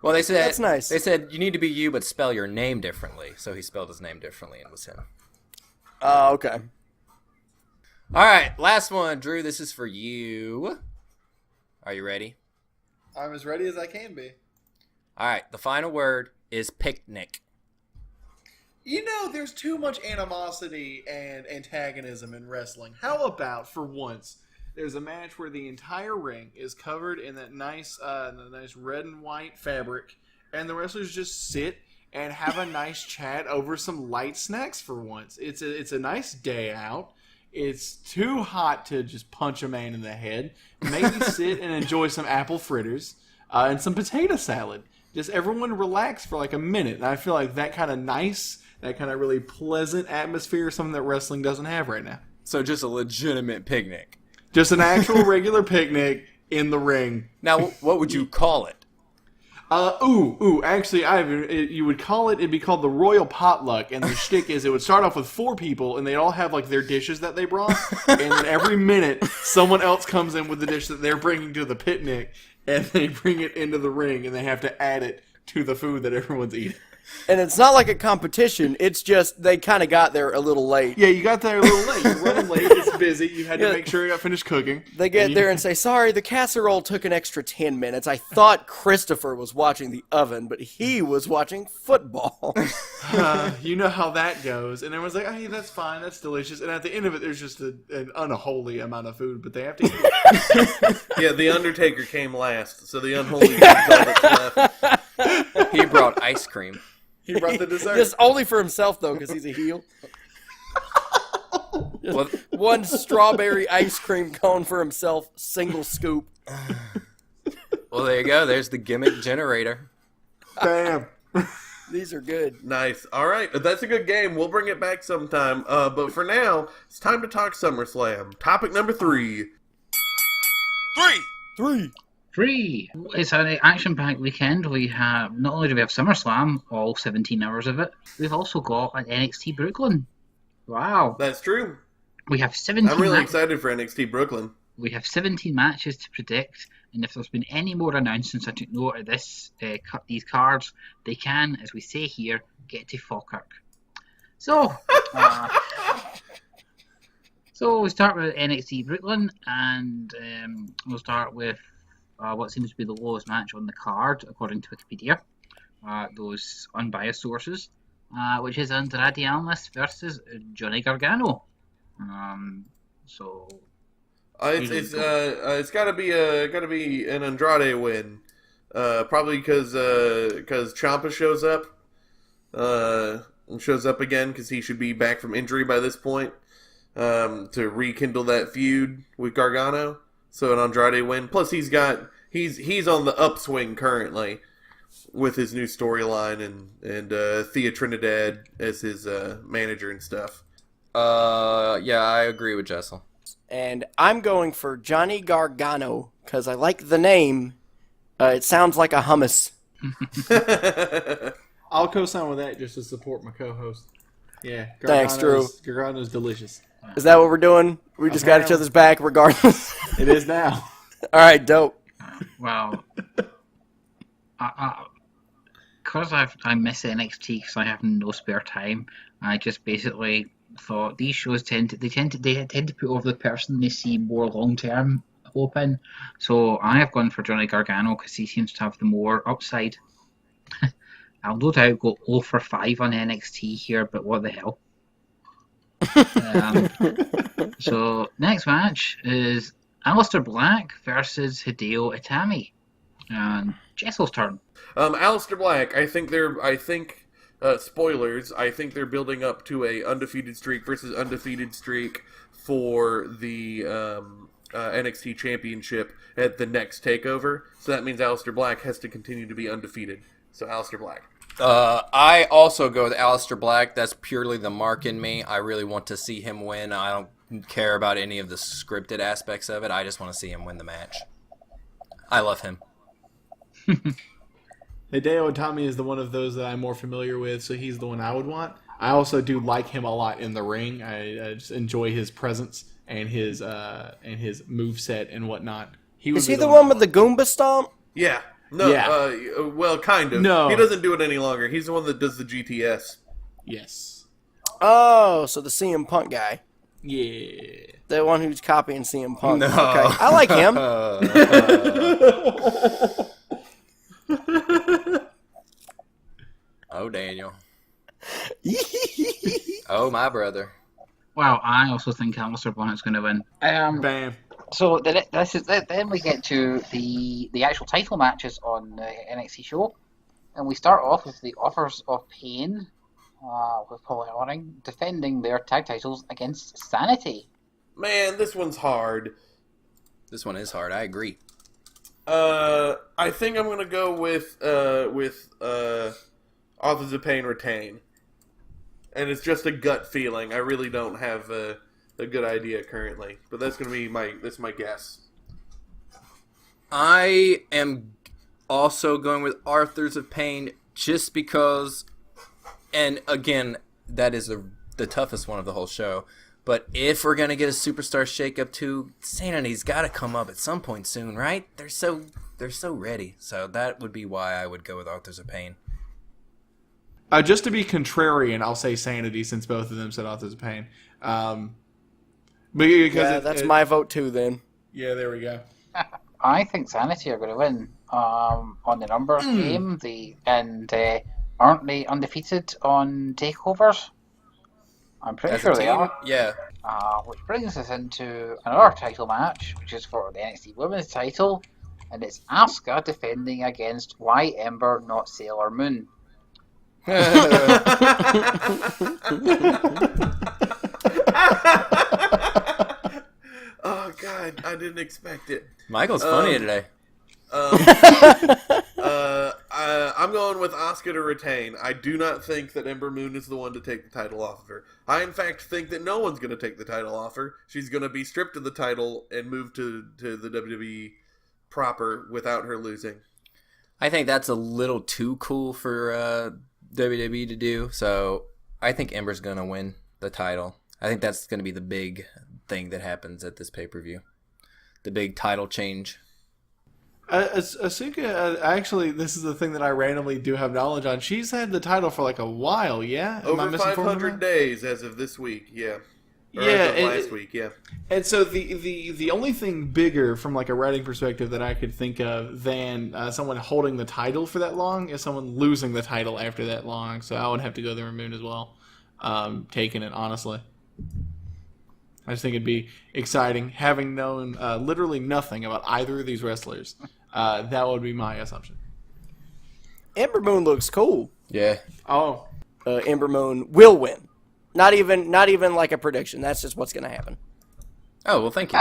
Well, they said that's nice. They said you need to be you, but spell your name differently. So he spelled his name differently, and it was him. Oh, okay. All right, last one, Drew. This is for you. Are you ready? I'm as ready as I can be. All right. The final word is picnic. You know, there's too much animosity and antagonism in wrestling. How about, for once, there's a match where the entire ring is covered in that nice red and white fabric, and the wrestlers just sit and have a nice chat over some light snacks for once. It's a nice day out. It's too hot to just punch a man in the head. Maybe sit and enjoy some apple fritters and some potato salad. Just everyone relax for like a minute. And I feel like that kind of nice, that kind of really pleasant atmosphere is something that wrestling doesn't have right now. So just a legitimate picnic. Just an actual regular picnic in the ring. Now, what would you call it? Actually, you would call it, it'd be called the Royal Potluck, and the shtick is it would start off with 4 people, and they'd all have, like, their dishes that they brought, and then every minute, someone else comes in with the dish that they're bringing to the picnic, and they bring it into the ring, and they have to add it to the food that everyone's eating. And it's not like a competition. It's just they kind of got there a little late. Yeah, you got there a little late. You're running late. It's busy. You had to make sure you got finished cooking. They get there and say, "Sorry, the casserole took an extra 10 minutes. I thought Christopher was watching the oven, but he was watching football." You know how that goes. And everyone's like, "Hey, that's fine. That's delicious." And at the end of it, there's just an unholy amount of food, but they have to eat it. Yeah, the Undertaker came last, so the unholy food is all that's left. He brought ice cream. He brought the dessert. Just only for himself, though, because he's a heel. Well, One strawberry ice cream cone for himself, single scoop. well, there you go. There's the gimmick generator. Bam. These are good. Nice. All right, that's a good game. We'll bring it back sometime. But for now, it's time to talk SummerSlam. Topic number 3. Free. It's an action-packed weekend. We have not only do we have SummerSlam, all 17 hours of it. We've also got an NXT Brooklyn. Wow. That's true. We have 17. I'm really excited for NXT Brooklyn. We have 17 matches to predict, and if there's been any more announcements, I took note of this. These cards, they can, as we say here, get to Falkirk. So, so we start with NXT Brooklyn, and we'll start with what seems to be the lowest match on the card, according to Wikipedia, those unbiased sources, which is Andrade Almas versus Johnny Gargano. It's got to be an Andrade win, probably because Ciampa shows up again because he should be back from injury by this point, to rekindle that feud with Gargano. So an Andrade win. Plus he's got he's on the upswing currently with his new storyline and Thea Trinidad as his manager and stuff. Yeah, I agree with Jessel. And I'm going for Johnny Gargano because I like the name. It sounds like a hummus. I'll co-sign with that just to support my co-host. Yeah, Thanks, Drew. Gargano's delicious. Is that what we're doing? We just got each other's back regardless. It is now. All right, dope. Well, because I miss NXT because I have no spare time. I just basically thought these shows tend to put over the person they see more long term hope in. So I have gone for Johnny Gargano because he seems to have the more upside. I'll no doubt go 0 for 5 on NXT here, but what the hell? So next match is Aleister Black versus Hideo Itami. And Jessel's turn. Aleister Black, I think spoilers, I think they're building up to a undefeated streak versus undefeated streak for the NXT Championship at the next Takeover. So that means Aleister Black has to continue to be undefeated. So Aleister Black. I also go with Aleister Black. That's purely the mark in me. I really want to see him win. I don't care about any of the scripted aspects of it. I just want to see him win the match. I love him. Hideo Itami is the one of those that I'm more familiar with, so he's the one I would want. I also do like him a lot in the ring. I just enjoy his presence and his moveset and whatnot. Is he the one with the Goomba stomp? Yeah. No, Yeah. Well, kind of. No. He doesn't do it any longer. He's the one that does the GTS. Yes. Oh, so the CM Punk guy. Yeah. The one who's copying CM Punk. No. Okay. I like him. Oh, Daniel. Oh, my brother. Well, I also think Aleister Black's going to win. Bam. So then we get to the actual title matches on the NXT show, and we start off with the Authors of Pain, with Paul Ellering defending their tag titles against Sanity. Man, this one's hard. This one is hard. I agree. I think I'm gonna go with Authors of Pain retain, and it's just a gut feeling. I really don't have a good idea currently, but that's gonna be my guess. I am also going with Authors of Pain just because, and again, that is the toughest one of the whole show. But if we're gonna get a superstar shakeup too, Sanity's got to come up at some point soon, right? They're so ready. So that would be why I would go with Authors of Pain. Just to be contrarian, I'll say Sanity since both of them said Authors of Pain. Because that's my vote too. Then. Yeah, there we go. I think Sanity are going to win on the numbers game. Aren't they undefeated on takeovers? I'm pretty As a sure they team, are. yeah. Which brings us into another title match, which is for the NXT Women's title, and it's Asuka defending against Why Ember, Not Sailor Moon. Oh God, I didn't expect it. Michael's funny today. I'm going with Asuka to retain. I do not think that Ember Moon is the one to take the title off of her. I, in fact, think that no one's going to take the title off her. She's going to be stripped of the title and moved to the WWE proper without her losing. I think that's a little too cool for WWE to do. So I think Ember's going to win the title. I think that's going to be the big thing that happens at this pay-per-view. The big title change. Asuka, actually, this is the thing that I randomly do have knowledge on. She's had the title for like a while, yeah? Over 500 days as of this week, yeah. Or yeah, as of last week, yeah. And so the only thing bigger from like a writing perspective that I could think of than someone holding the title for that long is someone losing the title after that long. So I would have to go the Moon as well, taking it, honestly. I just think it'd be exciting, having known literally nothing about either of these wrestlers. That would be my assumption. Ember Moon looks cool. Yeah. Oh. Ember Moon will win. Not even like a prediction. That's just what's going to happen. Oh, well, thank you.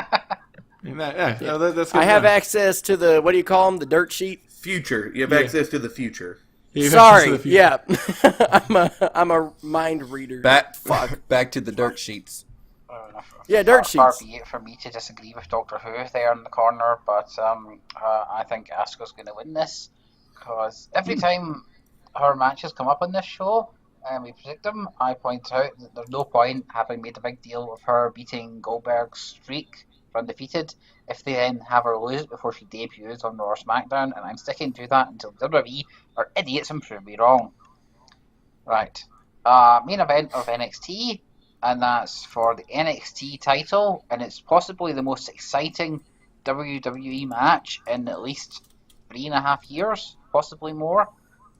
That's good I have enough. access to the, what do you call them, the dirt sheet? Future. You have access to the future. You have access to Sorry, the future. yeah. I'm a mind reader. Back to the dirt sheets. Yeah, dirt Far sheets. be it for me to disagree with Doctor Who there in the corner, but I think Asuka's going to win this, because every time her matches come up on this show and we predict them, I point out that there's no point having made a big deal of her beating Goldberg's streak for undefeated if they then have her lose it before she debuts on Raw or SmackDown, and I'm sticking to that until WWE are idiots and prove me wrong. Right. Main event of NXT, and that's for the NXT title, and it's possibly the most exciting WWE match in at least 3.5 years, possibly more.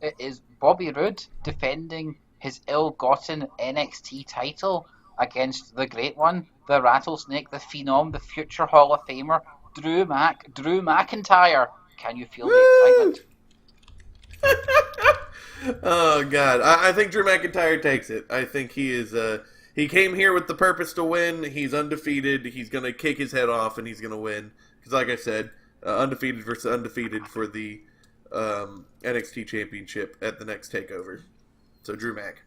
It is Bobby Roode defending his ill-gotten NXT title against the great one, the Rattlesnake, the Phenom, the future Hall of Famer, Drew McIntyre. Can you feel the excitement? Oh God, I think Drew McIntyre takes it. I think he is. He came here with the purpose to win. He's undefeated. He's gonna kick his head off, and he's gonna win. Because, like I said, undefeated versus undefeated for the NXT Championship at the next Takeover. So Drew Mac.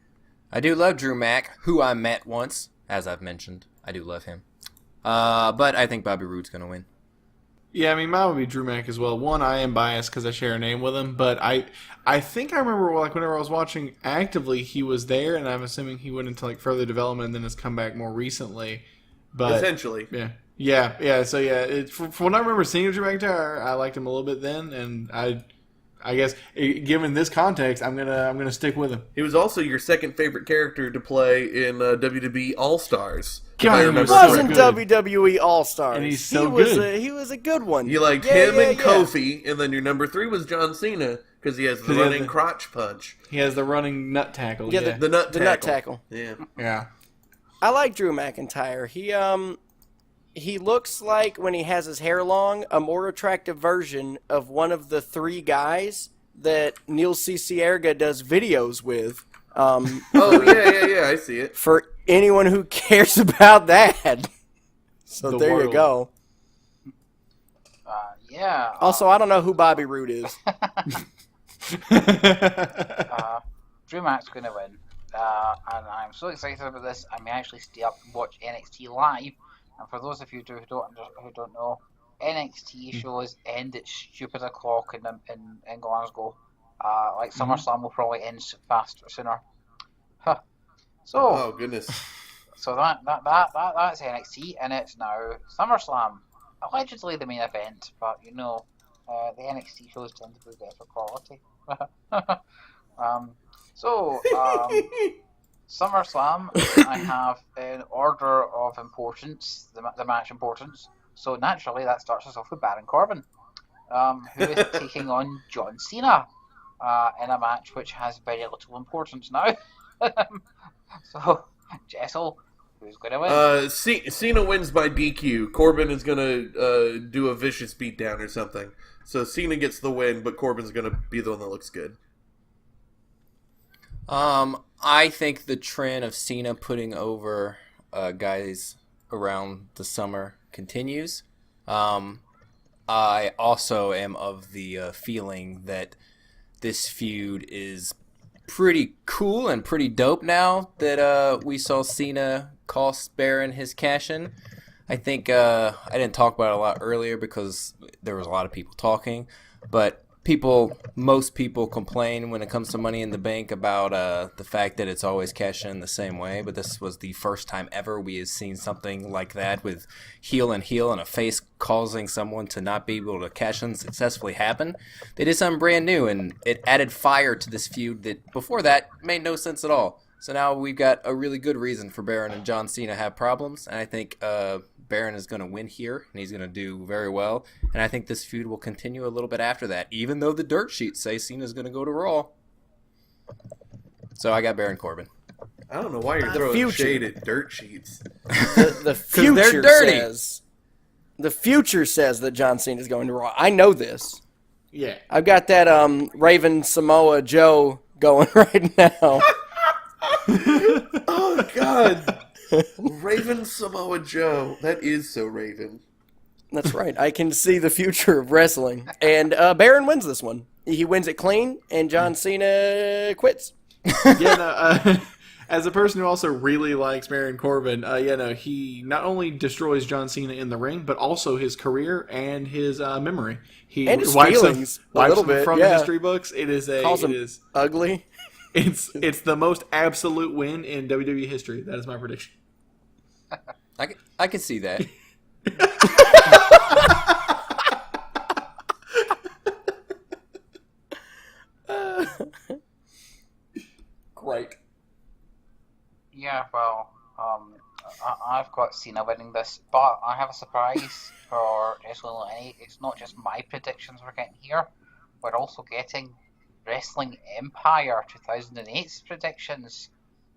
I do love Drew Mac, who I met once, as I've mentioned. I do love him. But I think Bobby Roode's gonna win. Yeah, I mean, mine would be Drew Mac as well. One, I am biased because I share a name with him, but I think I remember, like, whenever I was watching actively, he was there, and I'm assuming he went into, like, further development and then has come back more recently. But Essentially. Yeah. So, yeah, from what I remember seeing Drew McIntyre, I liked him a little bit then, and I guess, given this context, I'm gonna stick with him. He was also your second favorite character to play in WWE All Stars. God, he It was wasn't so good. WWE All Stars. And he's so he was good. He was a good one. You liked him and Kofi, and then your number 3 was John Cena because he has the running crotch punch. He has the running nut tackle. Yeah, Yeah, The nut tackle. nut tackle. Yeah. I like Drew McIntyre. He looks like, when he has his hair long, a more attractive version of one of the 3 guys that Neil C. Cierga does videos with. Oh, yeah, I see it. For anyone who cares about that. So The there world. you go. Yeah. Also, I don't know who Bobby Roode is. Drew Mac's going to win. And I'm so excited about this, I may actually stay up and watch NXT live. And for those of you who don't know, NXT shows end at stupid o'clock in Glasgow. Like SummerSlam will probably end sooner. Huh. So, Oh, goodness. so that's NXT, and it's now SummerSlam. Allegedly the main event, but the NXT shows tend to be better quality. SummerSlam, I have in order of importance, the match importance. So naturally, that starts us off with Baron Corbin, who is taking on John Cena in a match which has very little importance now. So, Jessel, who's going to win? Cena wins by DQ. Corbin is going to do a vicious beatdown or something. So Cena gets the win, but Corbin's going to be the one that looks good. I think the trend of Cena putting over guys around the summer continues. I also am of the feeling that this feud is pretty cool and pretty dope now that we saw Cena cost Baron his cash-in. I think I didn't talk about it a lot earlier because there was a lot of people talking, but most people complain when it comes to Money in the Bank about the fact that it's always cash in the same way, but this was the first time ever we have seen something like that with heel and a face causing someone to not be able to cash in successfully happen. They did something brand new, and it added fire to this feud that before that made no sense at all. So now we've got a really good reason for Baron and John Cena have problems, and I think Baron is going to win here, and he's going to do very well. And I think this feud will continue a little bit after that, even though the dirt sheets say Cena's going to go to Raw. So I got Baron Corbin. I don't know why you're throwing shade at dirt sheets. The future dirty. The future says that John Cena is going to Raw. I know this. Yeah. I've got that Raven Samoa Joe going right now. Oh, God. Raven Samoa Joe. That is so Raven. That's right. I can see the future of wrestling. And Baron wins this one. He wins it clean, and John Cena quits. As a person who also really likes Baron Corbin, he not only destroys John Cena in the ring, but also his career and his memory. He and his wipes feelings him, a little bit from the history books. It is ugly. It's the most absolute win in WWE history. That is my prediction. I can see that. Great. Yeah, well, I've got Cena winning this, but I have a surprise for WrestleMania. It's not just my predictions we're getting here. We're also getting Wrestling Empire 2008's predictions.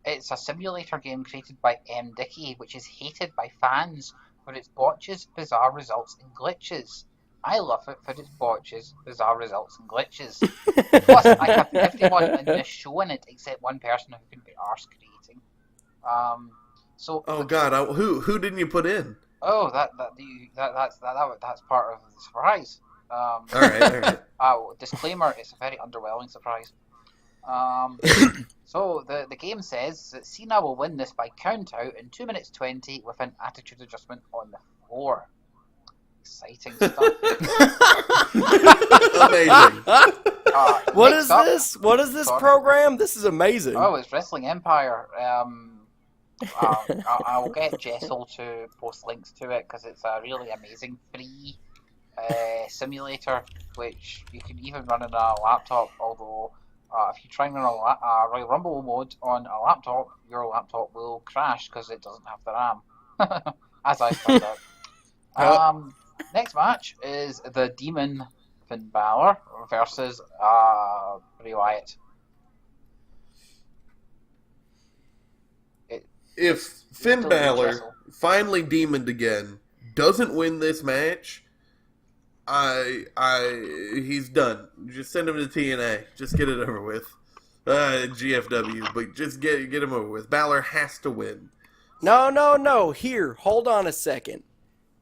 It's a simulator game created by M. Dickey, which is hated by fans for its botches, bizarre results, and glitches. I love it for its botches, bizarre results, and glitches. Plus, I have everyone in this show in it except one person who can be arse creating. Oh God, who didn't you put in? Oh, that's part of the surprise. All right. Disclaimer: it's a very underwhelming surprise. So the game says that Cena will win this by count out in 2 minutes 20 with an attitude adjustment on the floor. Exciting stuff. Amazing. What is this? What is this program? This is amazing. Oh, it's Wrestling Empire. I'll get Jessel to post links to it because it's a really amazing free simulator, which you can even run on a laptop. Although, if you try and run a Royal Rumble mode on a laptop, your laptop will crash because it doesn't have the RAM. As I found out. Next match is the Demon Finn Balor versus Bray Wyatt. If Finn Balor, finally demoned again, doesn't win this match, he's done. Just send him to TNA. Just get it over with. GFW, but just get him over with. Balor has to win. No. Here, hold on a second.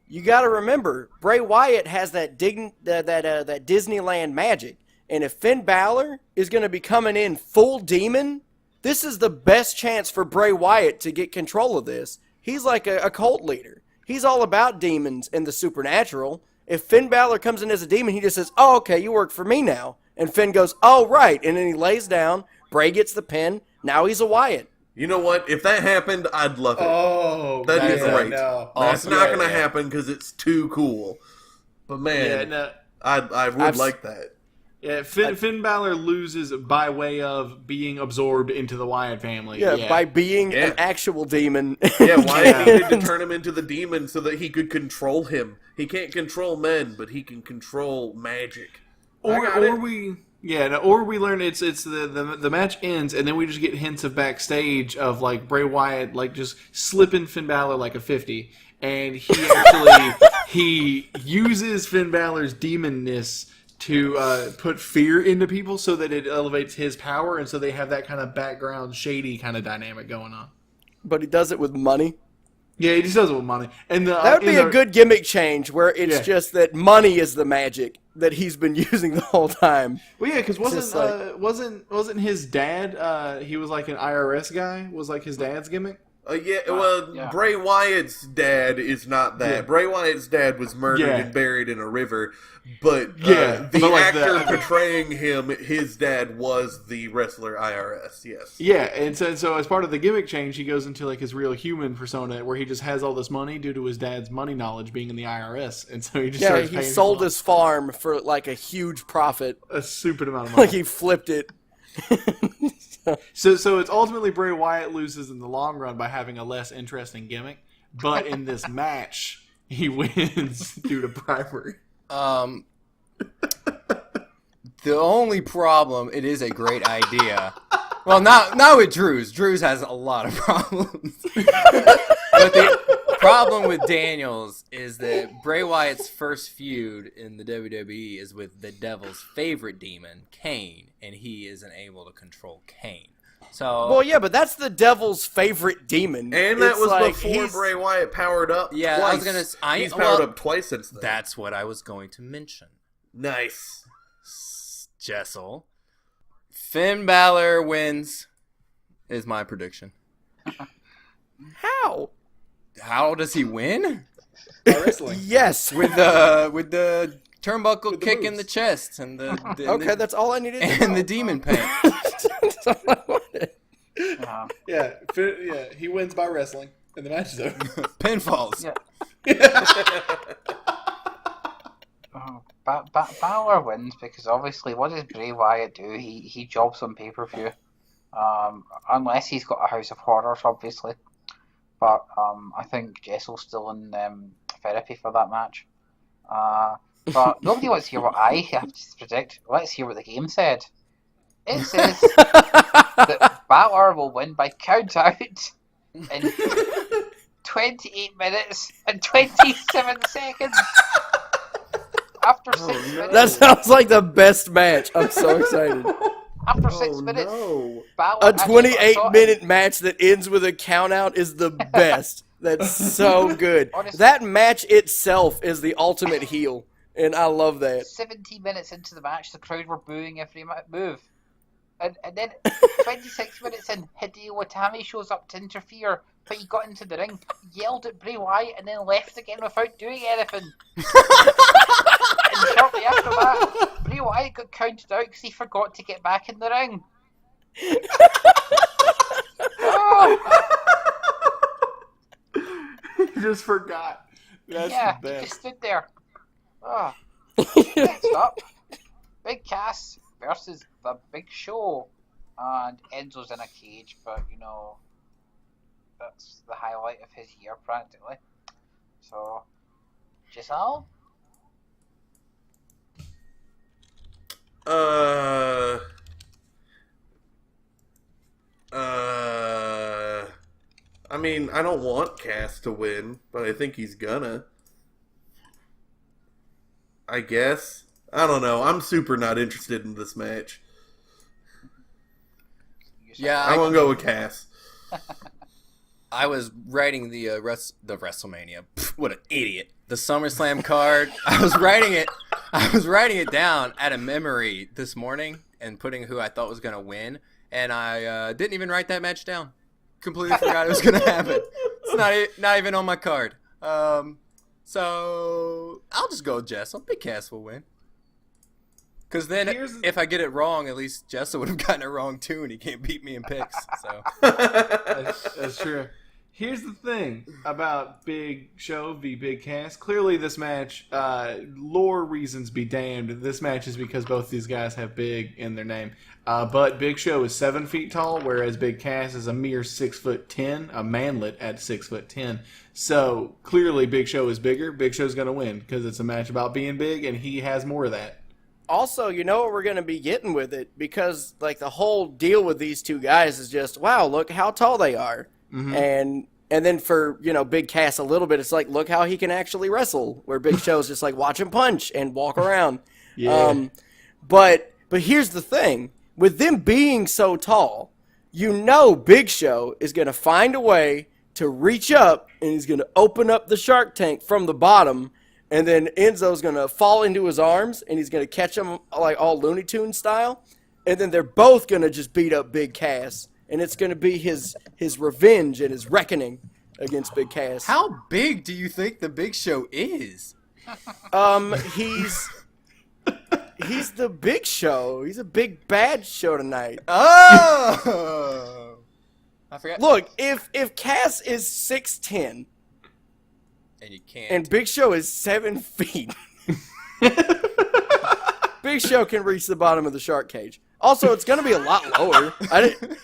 You got to remember, Bray Wyatt has that Disneyland magic, and if Finn Balor is going to be coming in full demon, this is the best chance for Bray Wyatt to get control of this. He's like a cult leader. He's all about demons and the supernatural. If Finn Balor comes in as a demon, he just says, "Oh, okay, you work for me now." And Finn goes, "Oh, right," and then he lays down. Bray gets the pin. Now he's a Wyatt. You know what? If that happened, I'd love it. Oh, that'd be great. No. That's not going to happen because it's too cool. But man, I would like that. Yeah, Finn Balor loses by way of being absorbed into the Wyatt family. Yeah, by being an actual demon. Yeah, Wyatt needed to turn him into the demon so that he could control him. He can't control men, but he can control magic. Or we learn it's the match ends, and then we just get hints of backstage of like Bray Wyatt like just slipping Finn Balor like a 50, and he actually uses Finn Balor's demonness to put fear into people so that it elevates his power, and so they have that kind of background shady kind of dynamic going on. But he does it with money. Yeah, he just does it with money, and that would be a good gimmick change where it's just that money is the magic that he's been using the whole time. Well, yeah, because wasn't his dad? He was like an IRS guy. Was like his dad's gimmick. Bray Wyatt's dad is not that. Yeah. Bray Wyatt's dad was murdered and buried in a river, but actor portraying him, his dad was the wrestler IRS, yes. Yeah, and so as part of the gimmick change, he goes into like his real human persona where he just has all this money due to his dad's money knowledge being in the IRS, and so he just starts paying sold his farm for like a huge profit. A stupid amount of money. Like he flipped it. So it's ultimately Bray Wyatt loses in the long run by having a less interesting gimmick, but in this match he wins due to bribery. The only problem, it is a great idea. Well, not with Drew's. Drew's has a lot of problems. But the problem with Daniels is that Bray Wyatt's first feud in the WWE is with the Devil's favorite demon, Kane, and he isn't able to control Kane. So Well, yeah, but that's the devil's favorite demon. And that It's was like, before he's- Bray Wyatt powered up Yeah, twice. I was gonna. He's powered up twice since then. That's what I was going to mention. Nice. Jessel. Finn Balor wins. Is my prediction. How? How does he win? Wrestling. Yes. With the turnbuckle With the kick in moves. the chest and the Okay, that's all I needed to and know. the demon paint. That's all I wanted. Yeah, he wins by wrestling, and the match is over. Pinfalls. Balor wins because obviously, what does Bray Wyatt do? He jobs on pay-per-view, unless he's got a House of Horrors, obviously. But I think Jessel's still in therapy for that match. But nobody wants to hear what I have to predict. Let's hear what the game said. It says that Balor will win by count out in 28 minutes and 27 seconds. After 6 minutes. That sounds like the best match. I'm so excited. After 6 minutes, No. Balor A actually got 28-minute match that ends with a count-out is the best. That's so good. Honestly. That match itself is the ultimate heel, and I love that. 17 minutes into the match, the crowd were booing every move. And then 26 minutes in, Hideo Itami shows up to interfere, but he got into the ring, yelled at Bray Wyatt, and then left again without doing anything. And shortly after that, Bray Wyatt got counted out because he forgot to get back in the ring. Oh, He just forgot. That's yeah, the he best. just stood there. Oh. Next up, Big Cass versus the Big Show, and Enzo's in a cage, but that's the highlight of his year practically. So, Giselle? I mean, I don't want Cass to win, but I think he's gonna. I guess. I don't know. I'm super not interested in this match. Yeah, I'm gonna go with Cass. I was writing the WrestleMania. Pff, what an idiot! The SummerSlam card. I was writing it down out of memory this morning and putting who I thought was gonna win, and I didn't even write that match down. Completely forgot it was gonna happen. It's not even on my card. So I'll just go with Jessel. Big Cass will win. Because then, if I get it wrong, at least Jessel would have gotten it wrong too, and he can't beat me in picks. So That's true. Here's the thing about Big Show v Big Cass. Clearly, this match, lore reasons be damned. This match is because both these guys have big in their name. But Big Show is 7 feet tall, whereas Big Cass is a mere 6'10", a manlet at 6'10". So clearly, Big Show is bigger. Big Show's going to win because it's a match about being big, and he has more of that. Also, you know what we're going to be getting with it, because like the whole deal with these two guys is just, wow, look how tall they are. And then for, Big Cass a little bit, it's like, look how he can actually wrestle, where Big Show's just like, watch him punch and walk around. Yeah. But here's the thing. With them being so tall, Big Show is going to find a way to reach up, and he's going to open up the shark tank from the bottom, and then Enzo's going to fall into his arms, and he's going to catch him like all Looney Tunes style, and then they're both going to just beat up Big Cass. And it's going to be his revenge and his reckoning against Big Cass. how big do you think the Big Show is? He's the Big Show. He's a big bad show tonight. Oh, I forgot. Look, if Cass is 6'10", and you can't. and Big Show is 7 feet, Big Show can reach the bottom of the shark cage. Also, it's going to be a lot lower.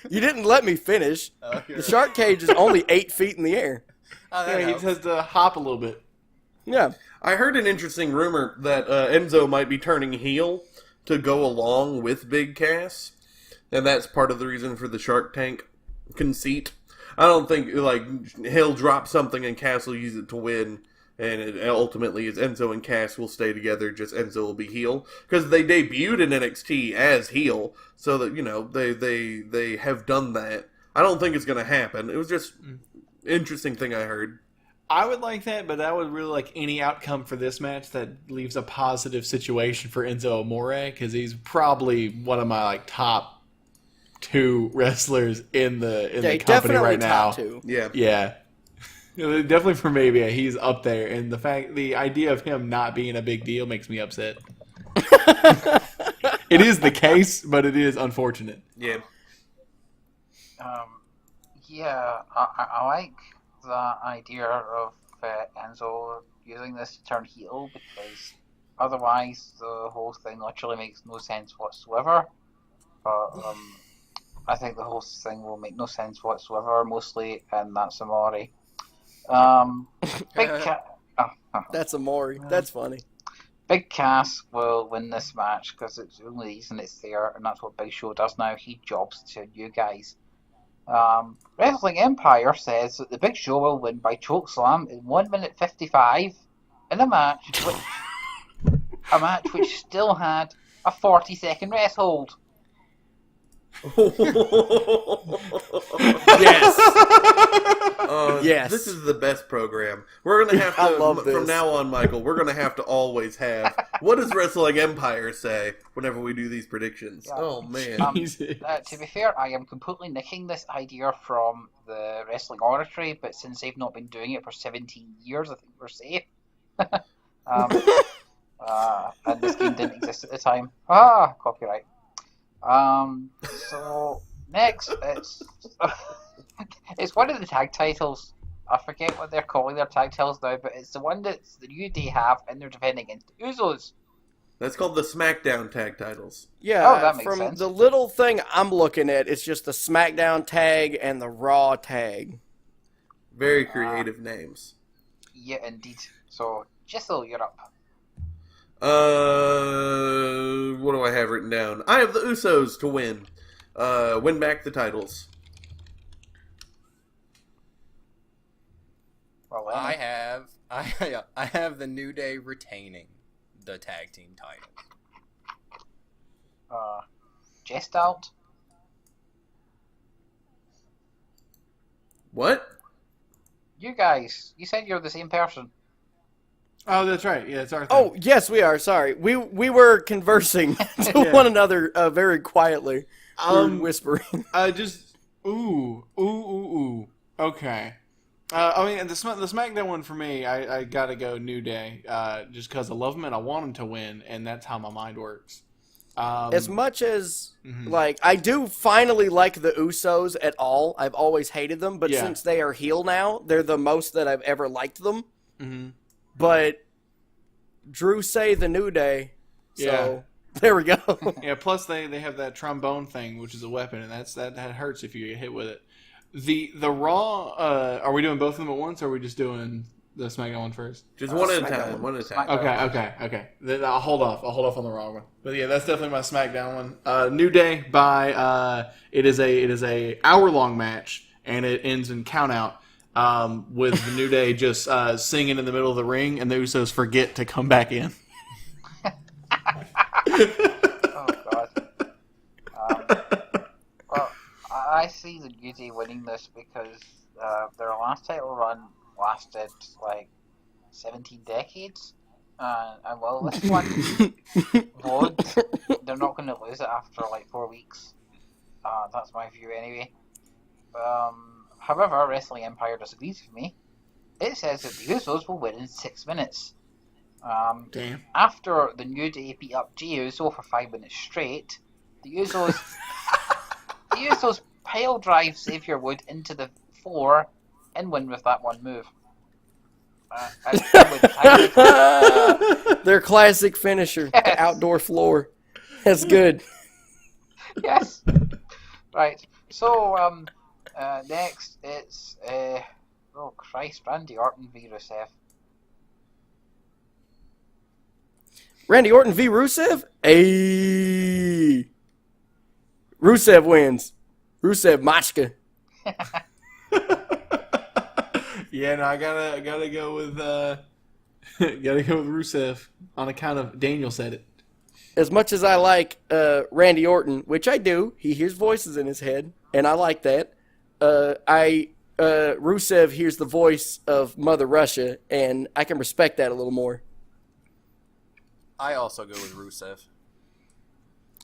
You didn't let me finish. The shark cage is only 8 feet in the air. Oh, that Yeah, he helps. just has to hop a little bit. Yeah. I heard an interesting rumor that Enzo might be turning heel to go along with Big Cass, and that's part of the reason for the Shark Tank conceit. I don't think he'll drop something and Cass will use it to win, and ultimately is Enzo and Cass will stay together. Just Enzo will be heel because they debuted in NXT as heel, so that they have done that. I don't think it's going to happen. It was just interesting thing I heard. I would like that, but I would really like any outcome for this match that leaves a positive situation for Enzo Amore, because he's probably one of my top 2 wrestlers in the company right now. Top 2. Yeah. Definitely for me, yeah, he's up there, and the idea of him not being a big deal makes me upset. It is the case, but it is unfortunate. Yeah. I like the idea of Enzo using this to turn heel, because otherwise the whole thing literally makes no sense whatsoever. But I think the whole thing will make no sense whatsoever, mostly, and that's Amore. That's Amore. That's funny. Big Cass will win this match because it's the only reason it's there, and that's what Big Show does now. He jobs to you guys. Wrestling Empire says that the Big Show will win by chokeslam in 1 minute 55 in a match which still had a 40-second rest hold. Yes. Yes. This is the best program. We're going to have to, I love this. from now on, Michael, we're going to have to always have, what does Wrestling Empire say whenever we do these predictions? Yeah. Oh, man. To be fair, I am completely nicking this idea from the Wrestling Oratory, but since they've not been doing it for 17 years, I think we're safe. And this game didn't exist at the time. Copyright. So next, it's one of the tag titles. I forget what they're calling their tag titles now, but it's the one that the New Day have, and they're defending against the Usos. That's called the SmackDown tag titles. Yeah, that makes from sense. the little thing I'm looking at, it's just the SmackDown tag and the Raw tag. Very creative names. Yeah, indeed. So, Giselle, you're up. What do I have written down? I have the Usos to win. Win back the titles. Well, I have the New Day retaining the tag team titles. Jest out. What? You guys, you said you're the same person. Oh, that's right. Yeah, it's our thing. Oh, yes, we are. Sorry. We were conversing to one another very quietly. We were whispering. Ooh. Okay. I mean, the SmackDown one for me, I gotta go New Day, just because I love them and I want them to win, and that's how my mind works. As much as, I do finally like the Usos at all. I've always hated them, but since they are heel now, they're the most that I've ever liked them. Mm-hmm. But Drew say the New Day, so there we go. Yeah, plus they have that trombone thing, which is a weapon, and that hurts if you get hit with it. The Raw, are we doing both of them at once, or are we just doing the SmackDown one first? Just one at a time. One at a time. Okay. Then I'll hold off on the Raw one. But yeah, that's definitely my SmackDown one. New Day by it is a hour-long match, and it ends in countout. With the New Day just singing in the middle of the ring, and the Usos forget to come back in. Oh God. Well, I see the New Day winning this because their last title run lasted 17 decades, and well, this one won't. They're not going to lose it after 4 weeks. That's my view anyway. However, Wrestling Empire disagrees with me. It says that the Usos will win in 6 minutes. Damn. After the New Day beat up Jey Uso for 5 minutes straight, the Usos pile drive Xavier Wood into the floor and win with that one move. Their classic finisher, the outdoor floor. That's good. Yes. Right. So, next it's oh Christ, Randy Orton v Rusev. Randy Orton v Rusev? Ayy. Rusev wins. Rusev Machka. Yeah, no, I gotta go with Gotta go with Rusev on account of Daniel said it. As much as I like Randy Orton, which I do, he hears voices in his head, and I like that. Rusev hears the voice of Mother Russia, and I can respect that a little more. I also go with Rusev.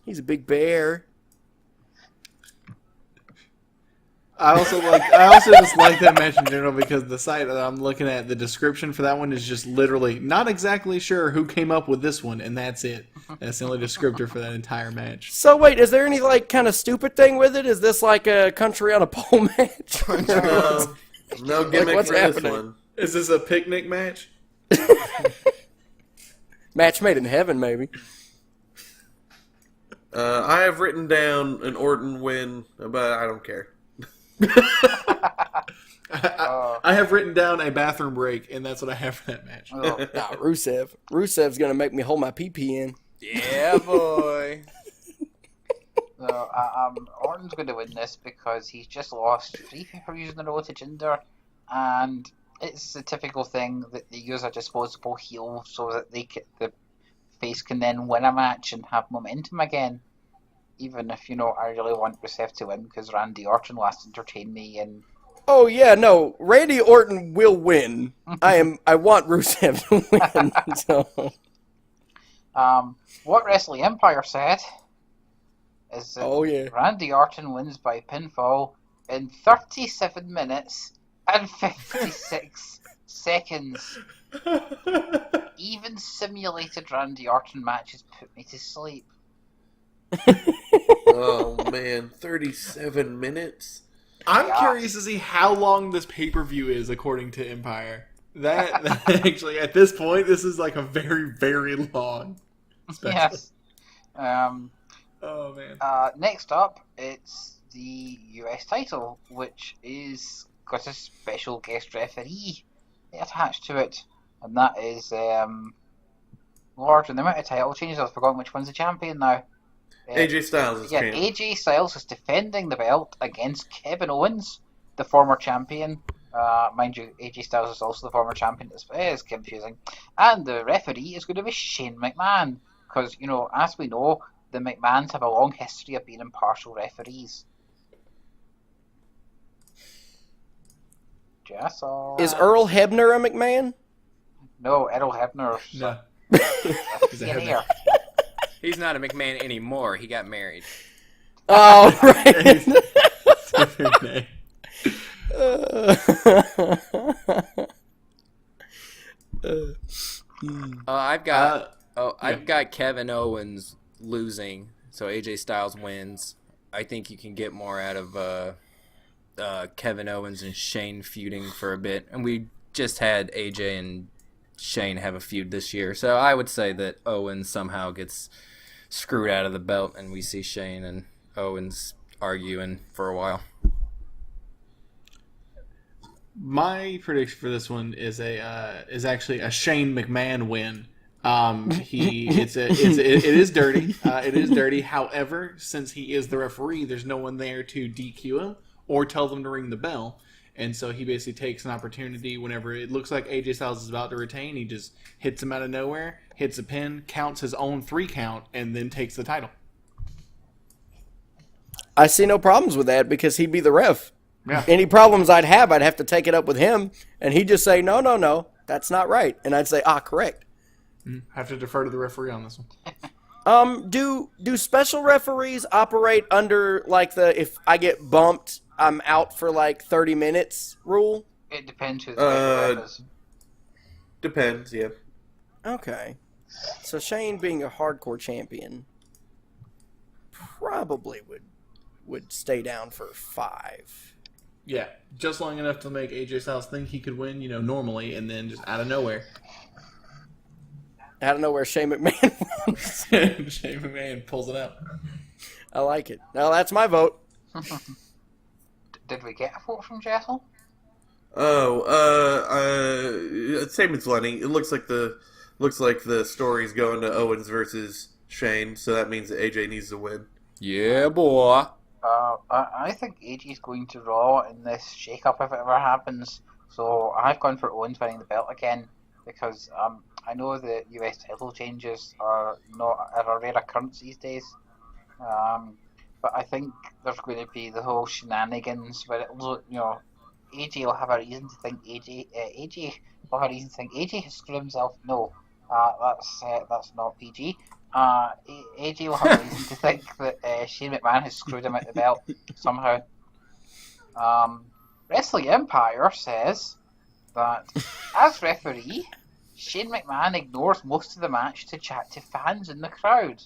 He's a big bear. I also just like that match in general because the site that I'm looking at, the description for that one is just literally not exactly sure who came up with this one, and that's it. That's the only descriptor for that entire match. So wait, is there any like kind of stupid thing with it? Is this like a country on a pole match? No gimmick what's for happening? this one. Is this a picnic match? Match made in heaven, maybe. I have written down an Orton win, but I don't care. I have written down a bathroom break, and that's what I have for that match. Nah, Rusev. Rusev's gonna make me hold my pee in. Yeah, boy. So, Orton's going to win this because he's just lost 3 pay-per-views in a row to Jinder, and it's the typical thing that they use a disposable heel so that the face can then win a match and have momentum again. Even if, I really want Rusev to win because Randy Orton last entertained me and... Oh yeah, no, Randy Orton will win. I want Rusev to win. So. What Wrestling Empire said is that Randy Orton wins by pinfall in 37 minutes and 56 seconds. Even simulated Randy Orton matches put me to sleep. Oh man, 37 minutes. I'm curious to see how long this pay-per-view is according to Empire. That actually, at this point, this is like a very, very long special. Yes. Oh man. Next up, it's the US title, which is got a special guest referee attached to it, and that is Lord. And the amount of title changes, I've forgotten which one's the champion now. AJ Styles is champ. AJ Styles is defending the belt against Kevin Owens, the former champion. Mind you, AJ Styles is also the former champion. It's confusing. And the referee is going to be Shane McMahon, because, as we know, the McMahons have a long history of being impartial referees. Is Earl Hebner a McMahon? No, Errol Hebner. No. He's a Hebner. He's not a McMahon anymore. He got married. Oh, right. I've got Kevin Owens losing, so AJ Styles wins. I think you can get more out of Kevin Owens and Shane feuding for a bit, and we just had AJ and Shane have a feud this year, so I would say that Owens somehow gets screwed out of the belt, and we see Shane and Owens arguing for a while. My prediction for this one is actually a Shane McMahon win. It is dirty. It is dirty. However, since he is the referee, there's no one there to DQ him or tell them to ring the bell. And so he basically takes an opportunity whenever it looks like AJ Styles is about to retain. He just hits him out of nowhere, hits a pin, counts his own 3 count, and then takes the title. I see no problems with that because he'd be the ref. Yeah. Any problems I'd have to take it up with him, and he'd just say, no, that's not right. And I'd say, correct. Have to defer to the referee on this one. Do special referees operate under like the if I get bumped, I'm out for like 30 minutes rule? It depends who the ref is. Depends, yeah. Okay. So Shane being a hardcore champion probably would stay down for 5. Yeah, just long enough to make AJ Styles think he could win, normally, and then just out of nowhere. Out of nowhere, Shane McMahon wins. Shane McMahon pulls it out. I like it. Now that's my vote. Did we get a vote from Jessel? Same as Lenny. It looks like the story's going to Owens versus Shane, so that means that AJ needs to win. Yeah, boy. I think AJ is going to Raw in this shake-up if it ever happens. So I've gone for Owens winning the belt again. because I know that US title changes are a rare occurrence these days. But I think there's going to be the whole shenanigans where AJ will have a reason to think AJ will have a reason to think AJ has screwed himself. No, that's not PG. AJ will have a reason to think that Shane McMahon has screwed him at the belt somehow. Wrestling Empire says that as referee, Shane McMahon ignores most of the match to chat to fans in the crowd.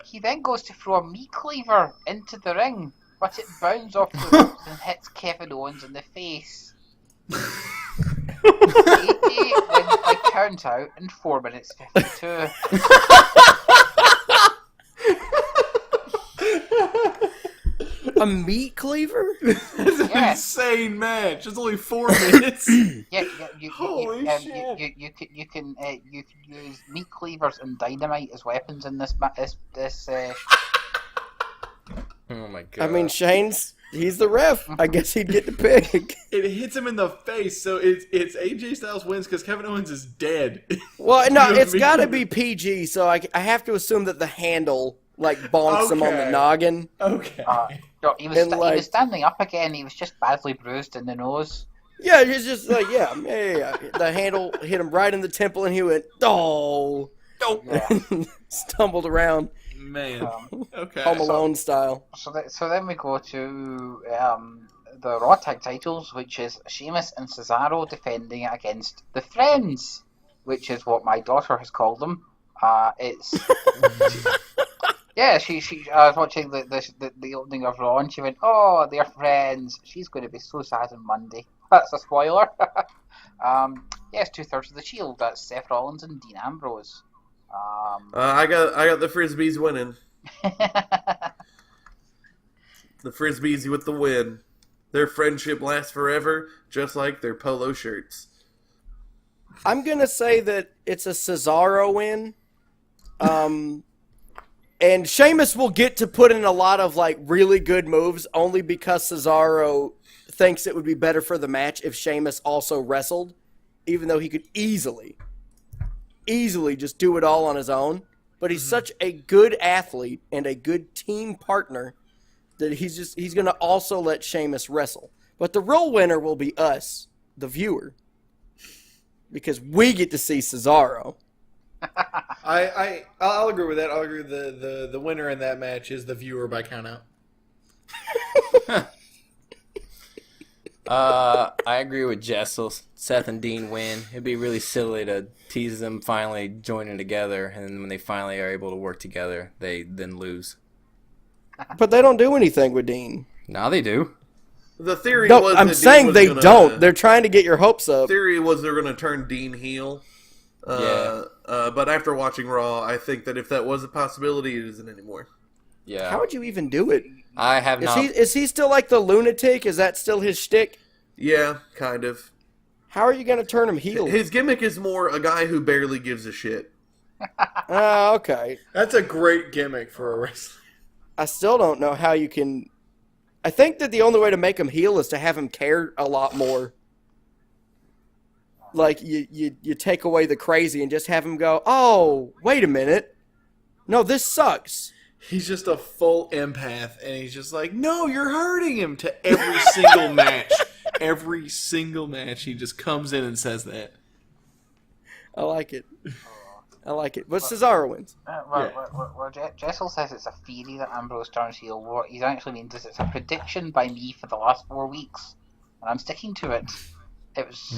He then goes to throw a meat cleaver into the ring, but it bounds off the ropes and hits Kevin Owens in the face. AJ wins by count out in 4 minutes 52. A meat cleaver? That's an insane match. It's only 4 minutes. Holy shit! You can use meat cleavers and dynamite as weapons in this. Oh my god! I mean, he's the ref. I guess he'd get the pick. It hits him in the face, so it's AJ Styles wins because Kevin Owens is dead. Well, no, it's got to be PG. So I have to assume that the handle bonks him on the noggin. Okay. No, he was standing up again. He was just badly bruised in the nose. Yeah, he's just yeah. The handle hit him right in the temple, and he went, oh. Stumbled around. Man. Okay. Home Alone style. So then we go to the Raw Tag Titles, which is Sheamus and Cesaro defending against the Friends, which is what my daughter has called them. It's... Yeah, she I was watching the opening of Raw and she went, oh, they're friends. She's going to be so sad on Monday. That's a spoiler. It's 2/3 of the Shield. That's Seth Rollins and Dean Ambrose. I got the Frisbees winning. The Frisbees with the win. Their friendship lasts forever, just like their polo shirts. I'm gonna say that it's a Cesaro win. And Sheamus will get to put in a lot of really good moves only because Cesaro thinks it would be better for the match if Sheamus also wrestled, even though he could easily just do it all on his own. But he's such a good athlete and a good team partner that he's going to also let Sheamus wrestle. But the real winner will be us, the viewer, because we get to see Cesaro. I'll agree with that. I'll agree the winner in that match is the viewer by count out. I agree with Jessel. Seth and Dean win. It'd be really silly to tease them finally joining together, and when they finally are able to work together, they then lose. But they don't do anything with Dean. Now they do. The theory was I'm that saying Dean was they gonna, don't. They're trying to get your hopes up. The theory was they're going to turn Dean heel. But after watching Raw, I think that if that was a possibility, it isn't anymore. Yeah. How would you even do it? I have not. Is he still like the lunatic? Is that still his shtick? Yeah, kind of. How are you going to turn him heel? His gimmick is more a guy who barely gives a shit. Okay. That's a great gimmick for a wrestler. I still don't know how you can... I think that the only way to make him heel is to have him care a lot more. Like, you take away the crazy and just have him go, oh, wait a minute. No, this sucks. He's just a full empath, and he's just like, no, you're hurting him to every single match. Every single match, he just comes in and says that. I like it. But Cesaro wins. Jessel says it's a theory that Ambrose turns heel. What he actually means is it's a prediction by me for the last 4 weeks, and I'm sticking to it. It was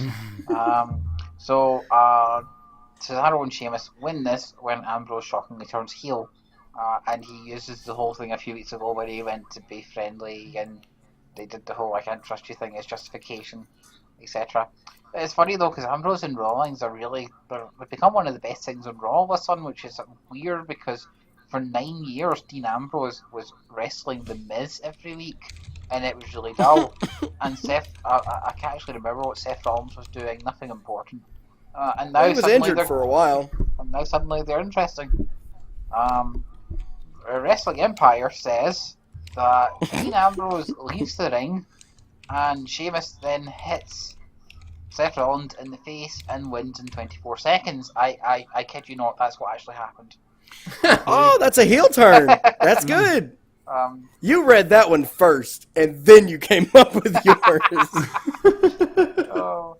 Cesaro and Sheamus win this when Ambrose shockingly turns heel, and he uses the whole thing a few weeks ago where he went to be friendly and they did the whole "I can't trust you" thing as justification, etc. It's funny though because Ambrose and Rollins they've become one of the best things on Raw all of a sudden, which is weird because for 9 years Dean Ambrose was wrestling The Miz every week. And it was really dull. And Seth, I can't actually remember what Seth Rollins was doing. Nothing important. And now he was injured for a while. And now suddenly they're interesting. Wrestling Empire says that Dean Ambrose leaves the ring, and Sheamus then hits Seth Rollins in the face and wins in 24 seconds. I kid you not, that's what actually happened. Oh, that's a heel turn. That's good. Um, You read that one first, and then you came up with yours. oh,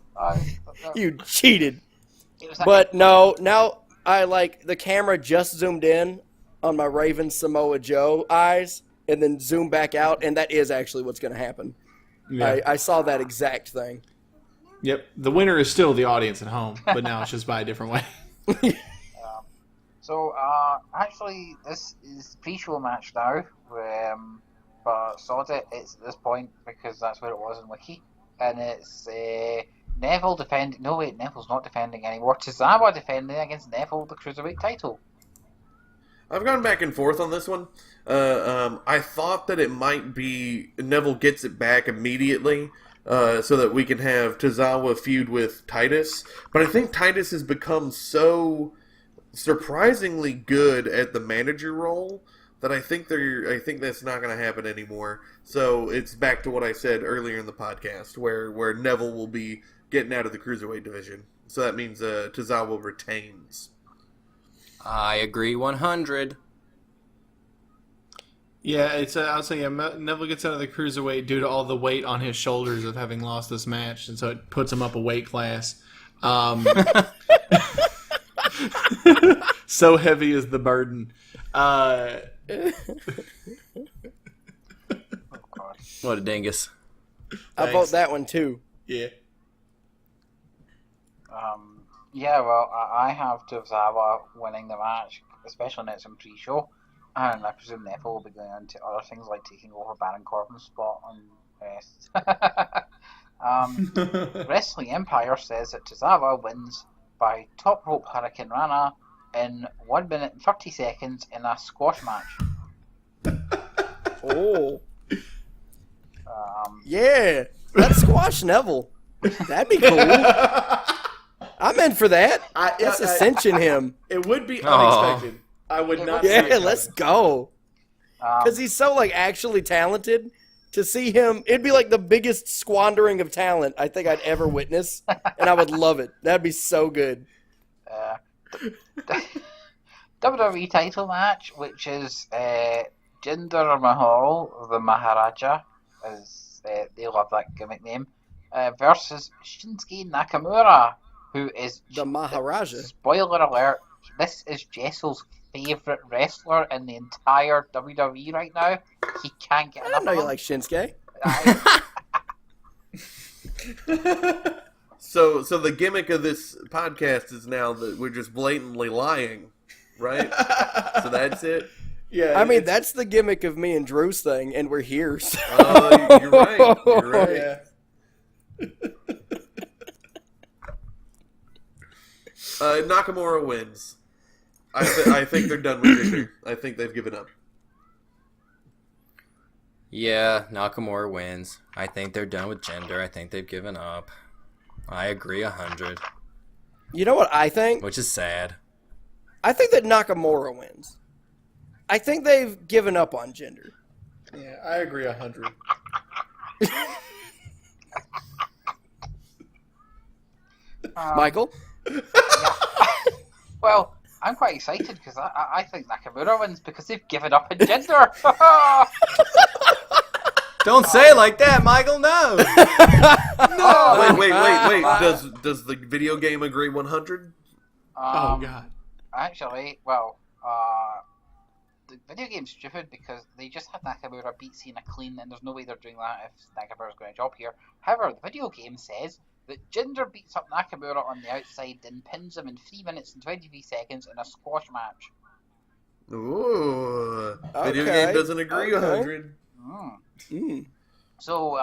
You cheated. it was But no, now I like the camera just zoomed in on my Raven Samoa Joe eyes and then zoomed back out, and that is actually what's going to happen. Yeah. I saw that exact thing. Yep. The winner is still the audience at home, but now it's just by a different way. So, actually, this is the pre-show match now, but sod it, it's at this point, because that's where it was in Wiki, and it's Neville defending, no wait, Neville's not defending anymore, Tozawa defending against Neville, the Cruiserweight title. I've gone back and forth on this one. I thought that it might be Neville gets it back immediately, so that we can have Tozawa feud with Titus, but I think Titus has become so surprisingly good at the manager role that I think that's not going to happen anymore. So it's back to what I said earlier in the podcast, where Neville will be getting out of the Cruiserweight division. So that means Tozawa retains. I agree 100. Yeah, I'll say Neville gets out of the Cruiserweight due to all the weight on his shoulders of having lost this match, and so it puts him up a weight class. So heavy is the burden. Oh, God. What a dingus. I vote that one too. Yeah. Yeah, well, I have Tozawa winning the match, especially when it's in pre-show, and I presume Neville will be going into other things like taking over Baron Corbin's spot on rest. Wrestling Empire says that Tozawa wins by top rope Hurricane Rana in 1 minute and 30 seconds in a squash match. Oh. Yeah. Let's squash Neville. That'd be cool. I'm in for that. Let's ascension him. It would be unexpected. I would not. Yeah, let's go. Um, Because he's so actually talented. To see him, it'd be like the biggest squandering of talent I think I'd ever witness, and I would love it. That'd be so good. WWE title match, which is Jinder Mahal, the Maharaja, as they love that gimmick name, versus Shinsuke Nakamura, who is The Maharaja. Spoiler alert: this is Jessel's favorite wrestler in the entire WWE right now. He can't get I enough didn't know of you him. like Shinsuke. So the gimmick of this podcast is now that we're just blatantly lying, right? So that's it. Yeah. I mean, that's the gimmick of me and Drew's thing, and we're here. So. You're right. You're right. Yeah. Nakamura wins. I think they're done with Jinder. I think they've given up. Yeah, Nakamura wins. I think they're done with Jinder. I think they've given up. I agree 100, You know what I think? which is sad. I think that Nakamura wins. I think they've given up on Jinder. Yeah, I agree 100. Michael? Well, I'm quite excited because I think Nakamura wins because they've given up on Jinder. Don't say it like that, Michael. No. Wait. Does the video game agree 100? Oh God. Actually, well, the video game's stupid because they just had Nakamura beat Cena clean, and there's no way they're doing that if Nakamura's going to job here. However, the video game says that Jinder beats up Nakamura on the outside, then pins him in 3 minutes and 23 seconds in a squash match. Ooh. Video Okay, game doesn't agree okay. 100. So,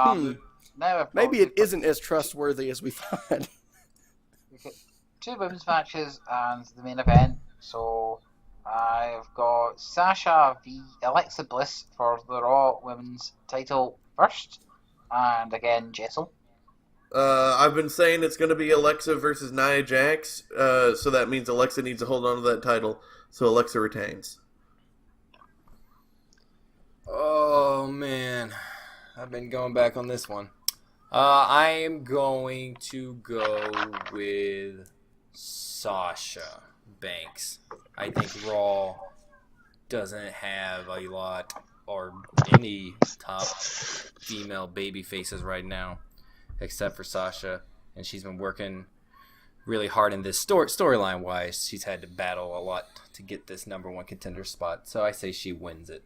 now I've Maybe it isn't as trustworthy as we thought. we've got 2 women's matches and the main event. So I've got Sasha v Alexa Bliss for the Raw Women's title first, and again Jessel. I've been saying it's going to be Alexa versus Nia Jax, so that means Alexa needs to hold on to that title, so Alexa retains. Oh man, I've been going back on this one. I am going to go with Sasha Banks. I think Raw doesn't have a lot or any top female baby faces right now, except for Sasha, and she's been working really hard in this storyline wise. She's had to battle a lot to get this number one contender spot, so I say she wins it.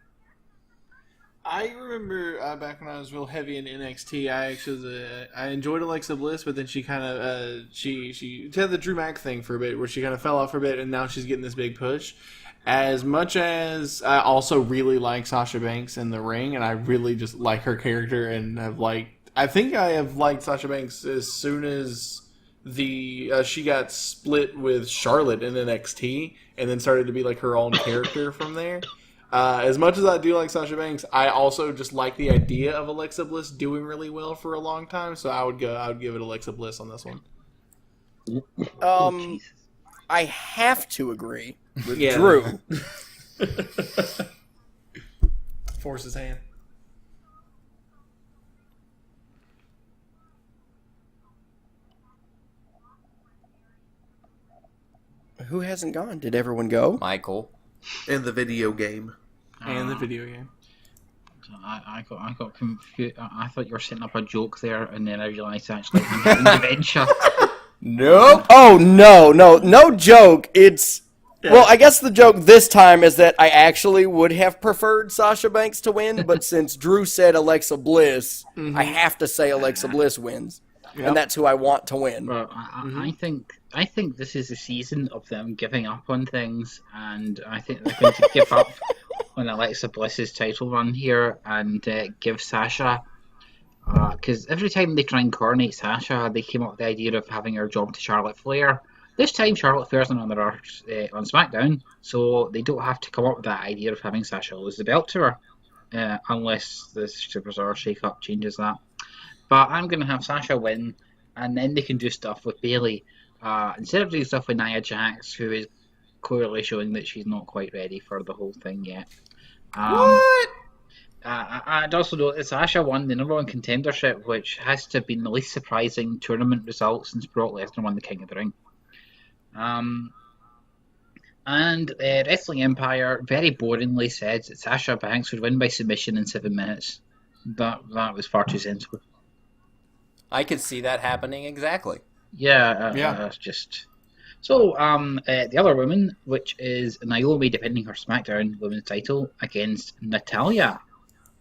I remember back when I was real heavy in NXT, I enjoyed Alexa Bliss, but then she kind of she had the Drew Mack thing for a bit, where she kind of fell off for a bit, and now she's getting this big push. As much as I also really like Sasha Banks in the ring, and I really just like her character, and I think I have liked Sasha Banks as soon as she got split with Charlotte in NXT, and then started to be like her own character from there. As much as I do like Sasha Banks, I also just like the idea of Alexa Bliss doing really well for a long time. So I would give it Alexa Bliss on this one. I have to agree with Drew. Force his hand. Who hasn't gone? Did everyone go? Michael. In the video game. And the video game. I got confused. I thought you were setting up a joke there, and then I realised actually I'm having dementia. Nope. Oh, no joke. It's... Yeah. Well, I guess the joke this time is that I actually would have preferred Sasha Banks to win, but since Drew said Alexa Bliss, I have to say Alexa Bliss wins. Yep. And that's who I want to win. Well, I think this is a season of them giving up on things, and I think they're going to give up on Alexa Bliss's title run here and give Sasha... Because every time they try and coronate Sasha, they came up with the idea of having her job to Charlotte Flair. This time, Charlotte Flair's on SmackDown, so they don't have to come up with that idea of having Sasha lose the belt to her, unless the Superstar shake-up changes that. But I'm going to have Sasha win, and then they can do stuff with Bayley. Instead of doing stuff with Nia Jax, who is clearly showing that she's not quite ready for the whole thing yet. What? I'd also note that Sasha won the number one contendership, which has to have been the least surprising tournament result since Brock Lesnar won the King of the Ring. And Wrestling Empire very boringly said that Sasha Banks would win by submission in 7 minutes. That was far too sensible. I could see that happening exactly. Yeah. Just so. The other woman, which is Naomi defending her SmackDown Women's title against Natalya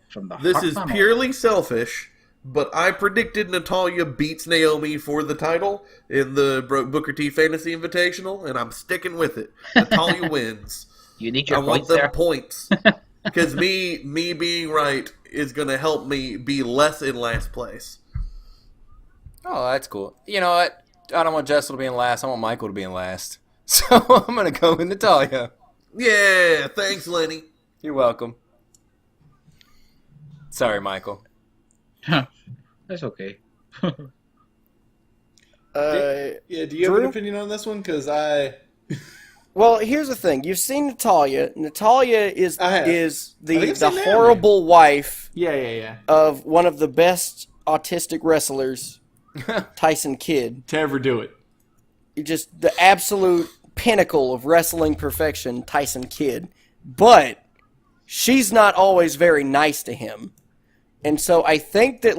from the This Hart is family. purely selfish, but I predicted Natalya beats Naomi for the title in the Booker T Fantasy Invitational, and I'm sticking with it. Natalya wins. You need your I want points them there. points. Because me being right is going to help me be less in last place. Oh, that's cool. You know what? I don't want Jessel to be in last. I want Michael to be in last. So I'm going to go with Natalya. Yeah, thanks, Lenny. You're welcome. Sorry, Michael. That's okay. Do you have an opinion on this one? Because Well, here's the thing. You've seen Natalya. Natalya is the Naomi. horrible wife Yeah. of one of the best autistic wrestlers, Tyson Kidd. To ever do it. Just the absolute pinnacle of wrestling perfection, Tyson Kidd. But she's not always very nice to him. And so I think that,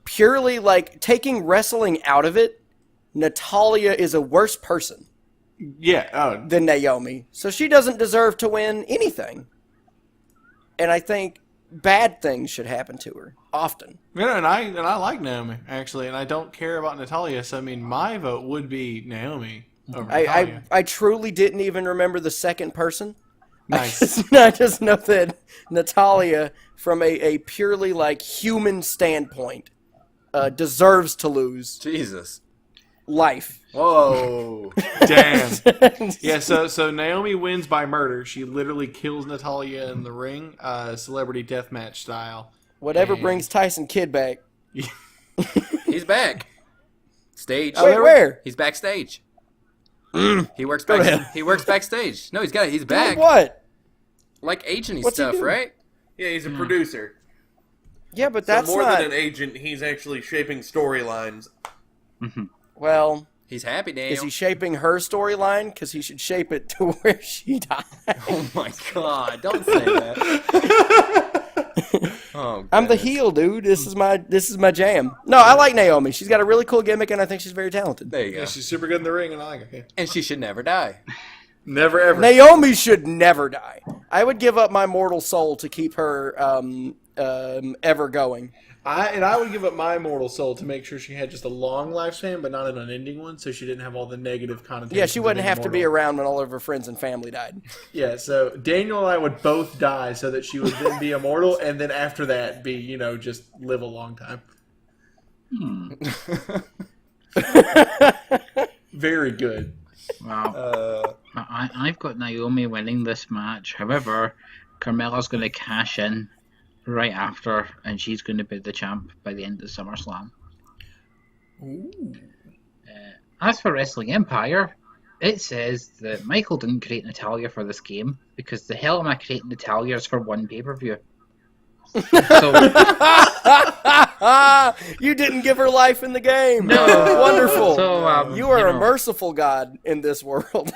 purely, taking wrestling out of it, Natalya is a worse person. Yeah. Than Naomi. So she doesn't deserve to win anything. And I think bad things should happen to her often. Yeah, and I like Naomi, actually, and I don't care about Natalya, so my vote would be Naomi over Natalya. I truly didn't even remember the second person. Nice. I just know that Natalya, from a purely human standpoint, deserves to lose Jesus. life. Whoa. Damn. Yeah, so Naomi wins by murder. She literally kills Natalya in the ring, celebrity deathmatch style. Whatever brings Tyson Kidd back. He's back. Stage. Wait, where? He's backstage. He works back. He works backstage. No, he's back. Doing what? Like agency What's he stuff, doing? right? Yeah, he's a producer. Yeah, but So that's more not... than an agent, he's actually shaping storylines. Well, He's happy, Daniel. is he shaping her storyline? Because he should shape it to where she dies. Oh my god! Don't say that. Oh, I'm the goodness. heel, dude. This is my jam. No, I like Naomi. She's got a really cool gimmick, and I think she's very talented. There you go. Yeah, she's super good in the ring, and I like her. And she should never die. Never ever. Naomi should never die. I would give up my mortal soul to keep her ever going. I would give up my immortal soul to make sure she had just a long lifespan, but not an unending one, so she didn't have all the negative connotations. Yeah, she wouldn't of have to be immortal. around when all of her friends and family died. Yeah, so Daniel and I would both die so that she would then be immortal, and then after that be, just live a long time. Very good. Wow. I've got Naomi winning this match. However, Carmella's going to cash in right after, and she's going to be the champ by the end of SummerSlam. As for Wrestling Empire, it says that Michael didn't create Natalia for this game because the hell am I creating Natalia's for one pay-per-view? So, You didn't give her life in the game. No. Wonderful. So, you are a merciful God in this world.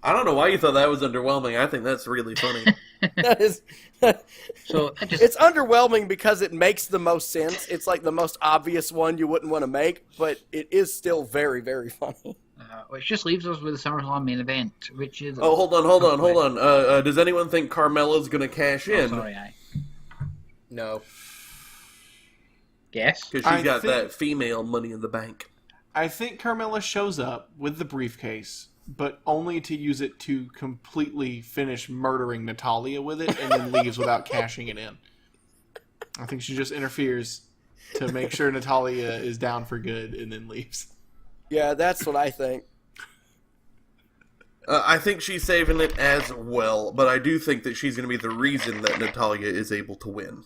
I don't know why you thought that was underwhelming. I think that's really funny. That is, so I just it's underwhelming because it makes the most sense. It's like the most obvious one you wouldn't want to make, but it is still very, very funny. which just leaves us with the SummerSlam main event, which is Oh, hold on. Does anyone think Carmella's going to cash in? sorry, I No. guess. Because I she's got think- that female Money in the Bank. I think Carmella shows up with the briefcase, but only to use it to completely finish murdering Natalia with it, and then leaves without cashing it in. I think she just interferes to make sure Natalia is down for good, and then leaves. Yeah, that's what I think. I think she's saving it as well, but I do think that she's going to be the reason that Natalia is able to win.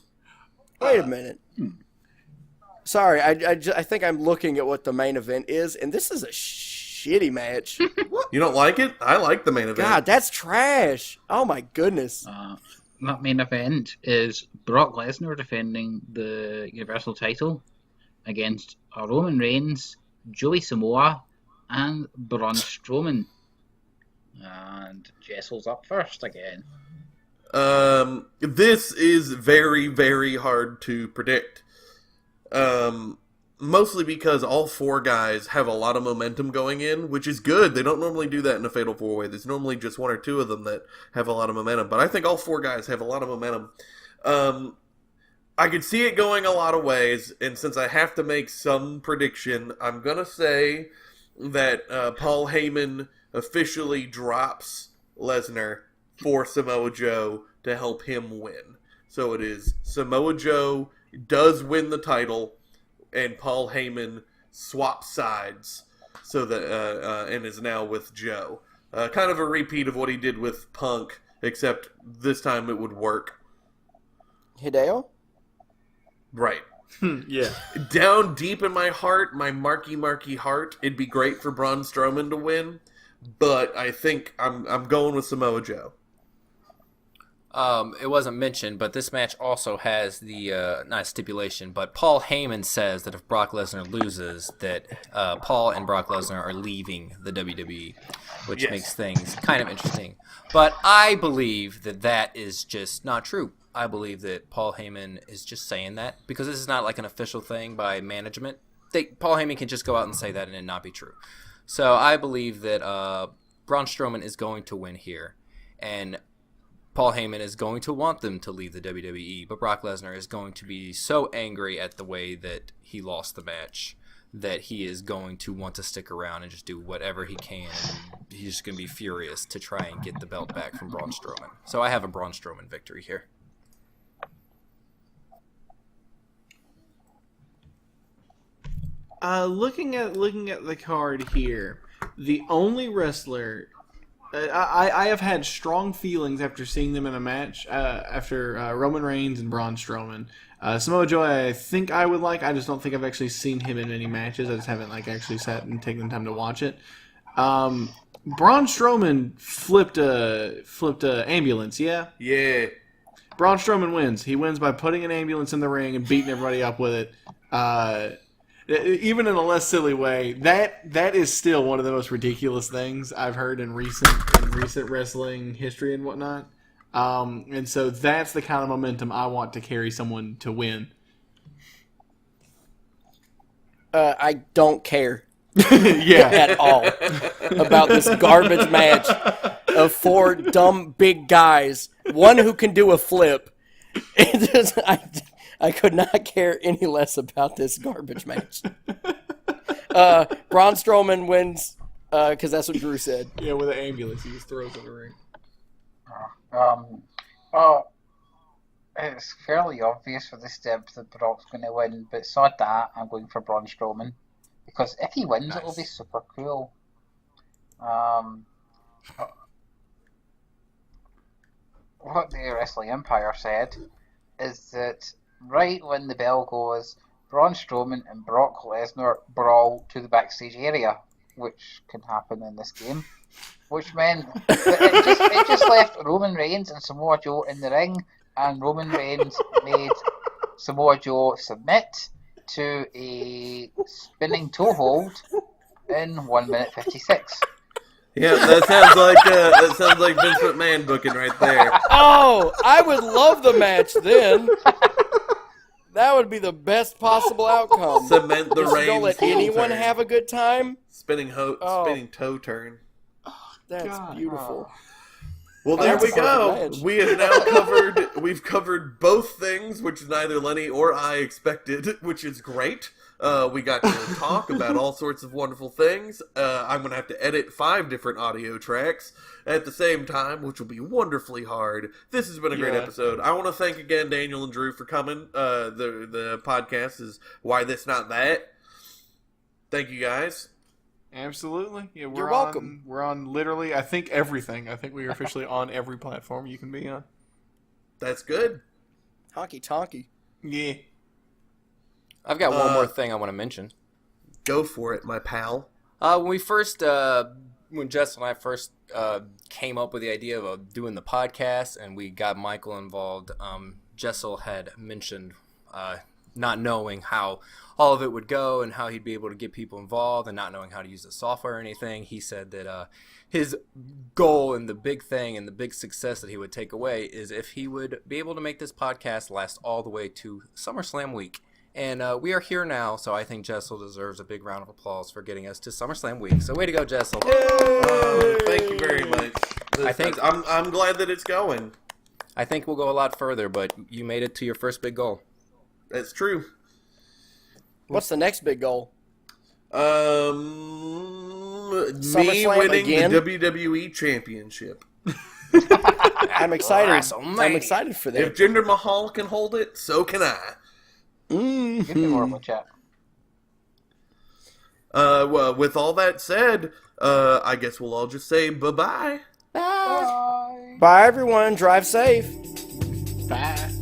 Wait a minute. Sorry, I think I'm looking at what the main event is, and this is a shitty match. You don't like it? I like the main event. God, that's trash. Oh my goodness. That main event is Brock Lesnar defending the Universal title against Roman Reigns, Joey Samoa, and Braun Strowman. And Jessel's up first again. This is very, very hard to predict. Mostly because all four guys have a lot of momentum going in, which is good. They don't normally do that in a Fatal 4-Way. There's normally just one or two of them that have a lot of momentum. But I think all four guys have a lot of momentum. I could see it going a lot of ways, and since I have to make some prediction, I'm going to say that Paul Heyman officially drops Lesnar for Samoa Joe to help him win. So it is Samoa Joe does win the title, and Paul Heyman swaps sides so that and is now with Joe. Kind of a repeat of what he did with Punk, except this time it would work. Hideo? Right. Yeah. Down deep in my heart, my marky heart, it'd be great for Braun Strowman to win, but I think I'm going with Samoa Joe. It wasn't mentioned, but this match also has the, not stipulation, but Paul Heyman says that if Brock Lesnar loses, that Paul and Brock Lesnar are leaving the WWE, which Yes. makes things kind of interesting. But I believe that that is just not true. I believe that Paul Heyman is just saying that, because this is not like an official thing by management. Paul Heyman can just go out and say that and it not be true. So I believe that Braun Strowman is going to win here, and Paul Heyman is going to want them to leave the WWE, but Brock Lesnar is going to be so angry at the way that he lost the match that he is going to want to stick around and just do whatever he can. He's just going to be furious to try and get the belt back from Braun Strowman. So I have a Braun Strowman victory here. Looking at the card here, the only wrestler I have had strong feelings after seeing them in a match after Roman Reigns and Braun Strowman. Samoa Joe, I think I would like. I just don't think I've actually seen him in any matches. I just haven't actually sat and taken the time to watch it. Braun Strowman flipped a ambulance, yeah. Yeah. Braun Strowman wins. He wins by putting an ambulance in the ring and beating everybody up with it. Even in a less silly way, that is still one of the most ridiculous things I've heard in recent wrestling history and whatnot. And so that's the kind of momentum I want to carry someone to win. I don't care Yeah. at all about this garbage match of 4 dumb big guys, one who can do a flip. It just, I could not care any less about this garbage match. Braun Strowman wins because that's what Drew said. Yeah, with an ambulance, he just throws in the ring. Well, it's fairly obvious for this step that Brock's going to win, but sod that, I'm going for Braun Strowman. Because if he wins, it'll be super cool. What the Wrestling Empire said is that right when the bell goes, Braun Strowman and Brock Lesnar brawl to the backstage area, which can happen in this game. Which meant that it just left Roman Reigns and Samoa Joe in the ring, and Roman Reigns made Samoa Joe submit to a spinning toe hold in 1 minute 56. Yeah, that sounds like Vince McMahon booking right there. Oh, I would love the match then. That would be the best possible outcome. Cement the Just Reigns. don't let anyone turn. have a good time. Spinning toe turn. That's God. beautiful. Well, there That's we a perfect go. match. We have now covered both things, which neither Lenny or I expected, which is great. We got to talk about all sorts of wonderful things. I'm going to have to edit 5 different audio tracks at the same time, which will be wonderfully hard. This has been a great episode. I want to thank again Daniel and Drew for coming. The podcast is Why This Not That. Thank you guys. Absolutely. Yeah, You're welcome. We're on literally, I think, everything. I think we are officially on every platform you can be on. That's good. Honky tonky. Yeah. I've got one more thing I want to mention. Go for it, my pal. When Jess and I first came up with the idea of doing the podcast and we got Michael involved, Jessel had mentioned not knowing how all of it would go and how he'd be able to get people involved and not knowing how to use the software or anything. He said that his goal and the big thing and the big success that he would take away is if he would be able to make this podcast last all the way to Summerslam week. And we are here now, so I think Jessel deserves a big round of applause for getting us to Summerslam week. So way to go, Jessel. Thank you very much. I'm glad that it's going. I think we'll go a lot further, but you made it to your first big goal. That's true. What's the next big goal? Me SummerSlam winning again? the WWE Championship. I'm excited. WrestleMania. I'm excited for that. If Jinder Mahal can hold it, so can I. Give me more of a chat. Well, with all that said, I guess we'll all just say bye-bye. Bye, everyone. Drive safe. Bye.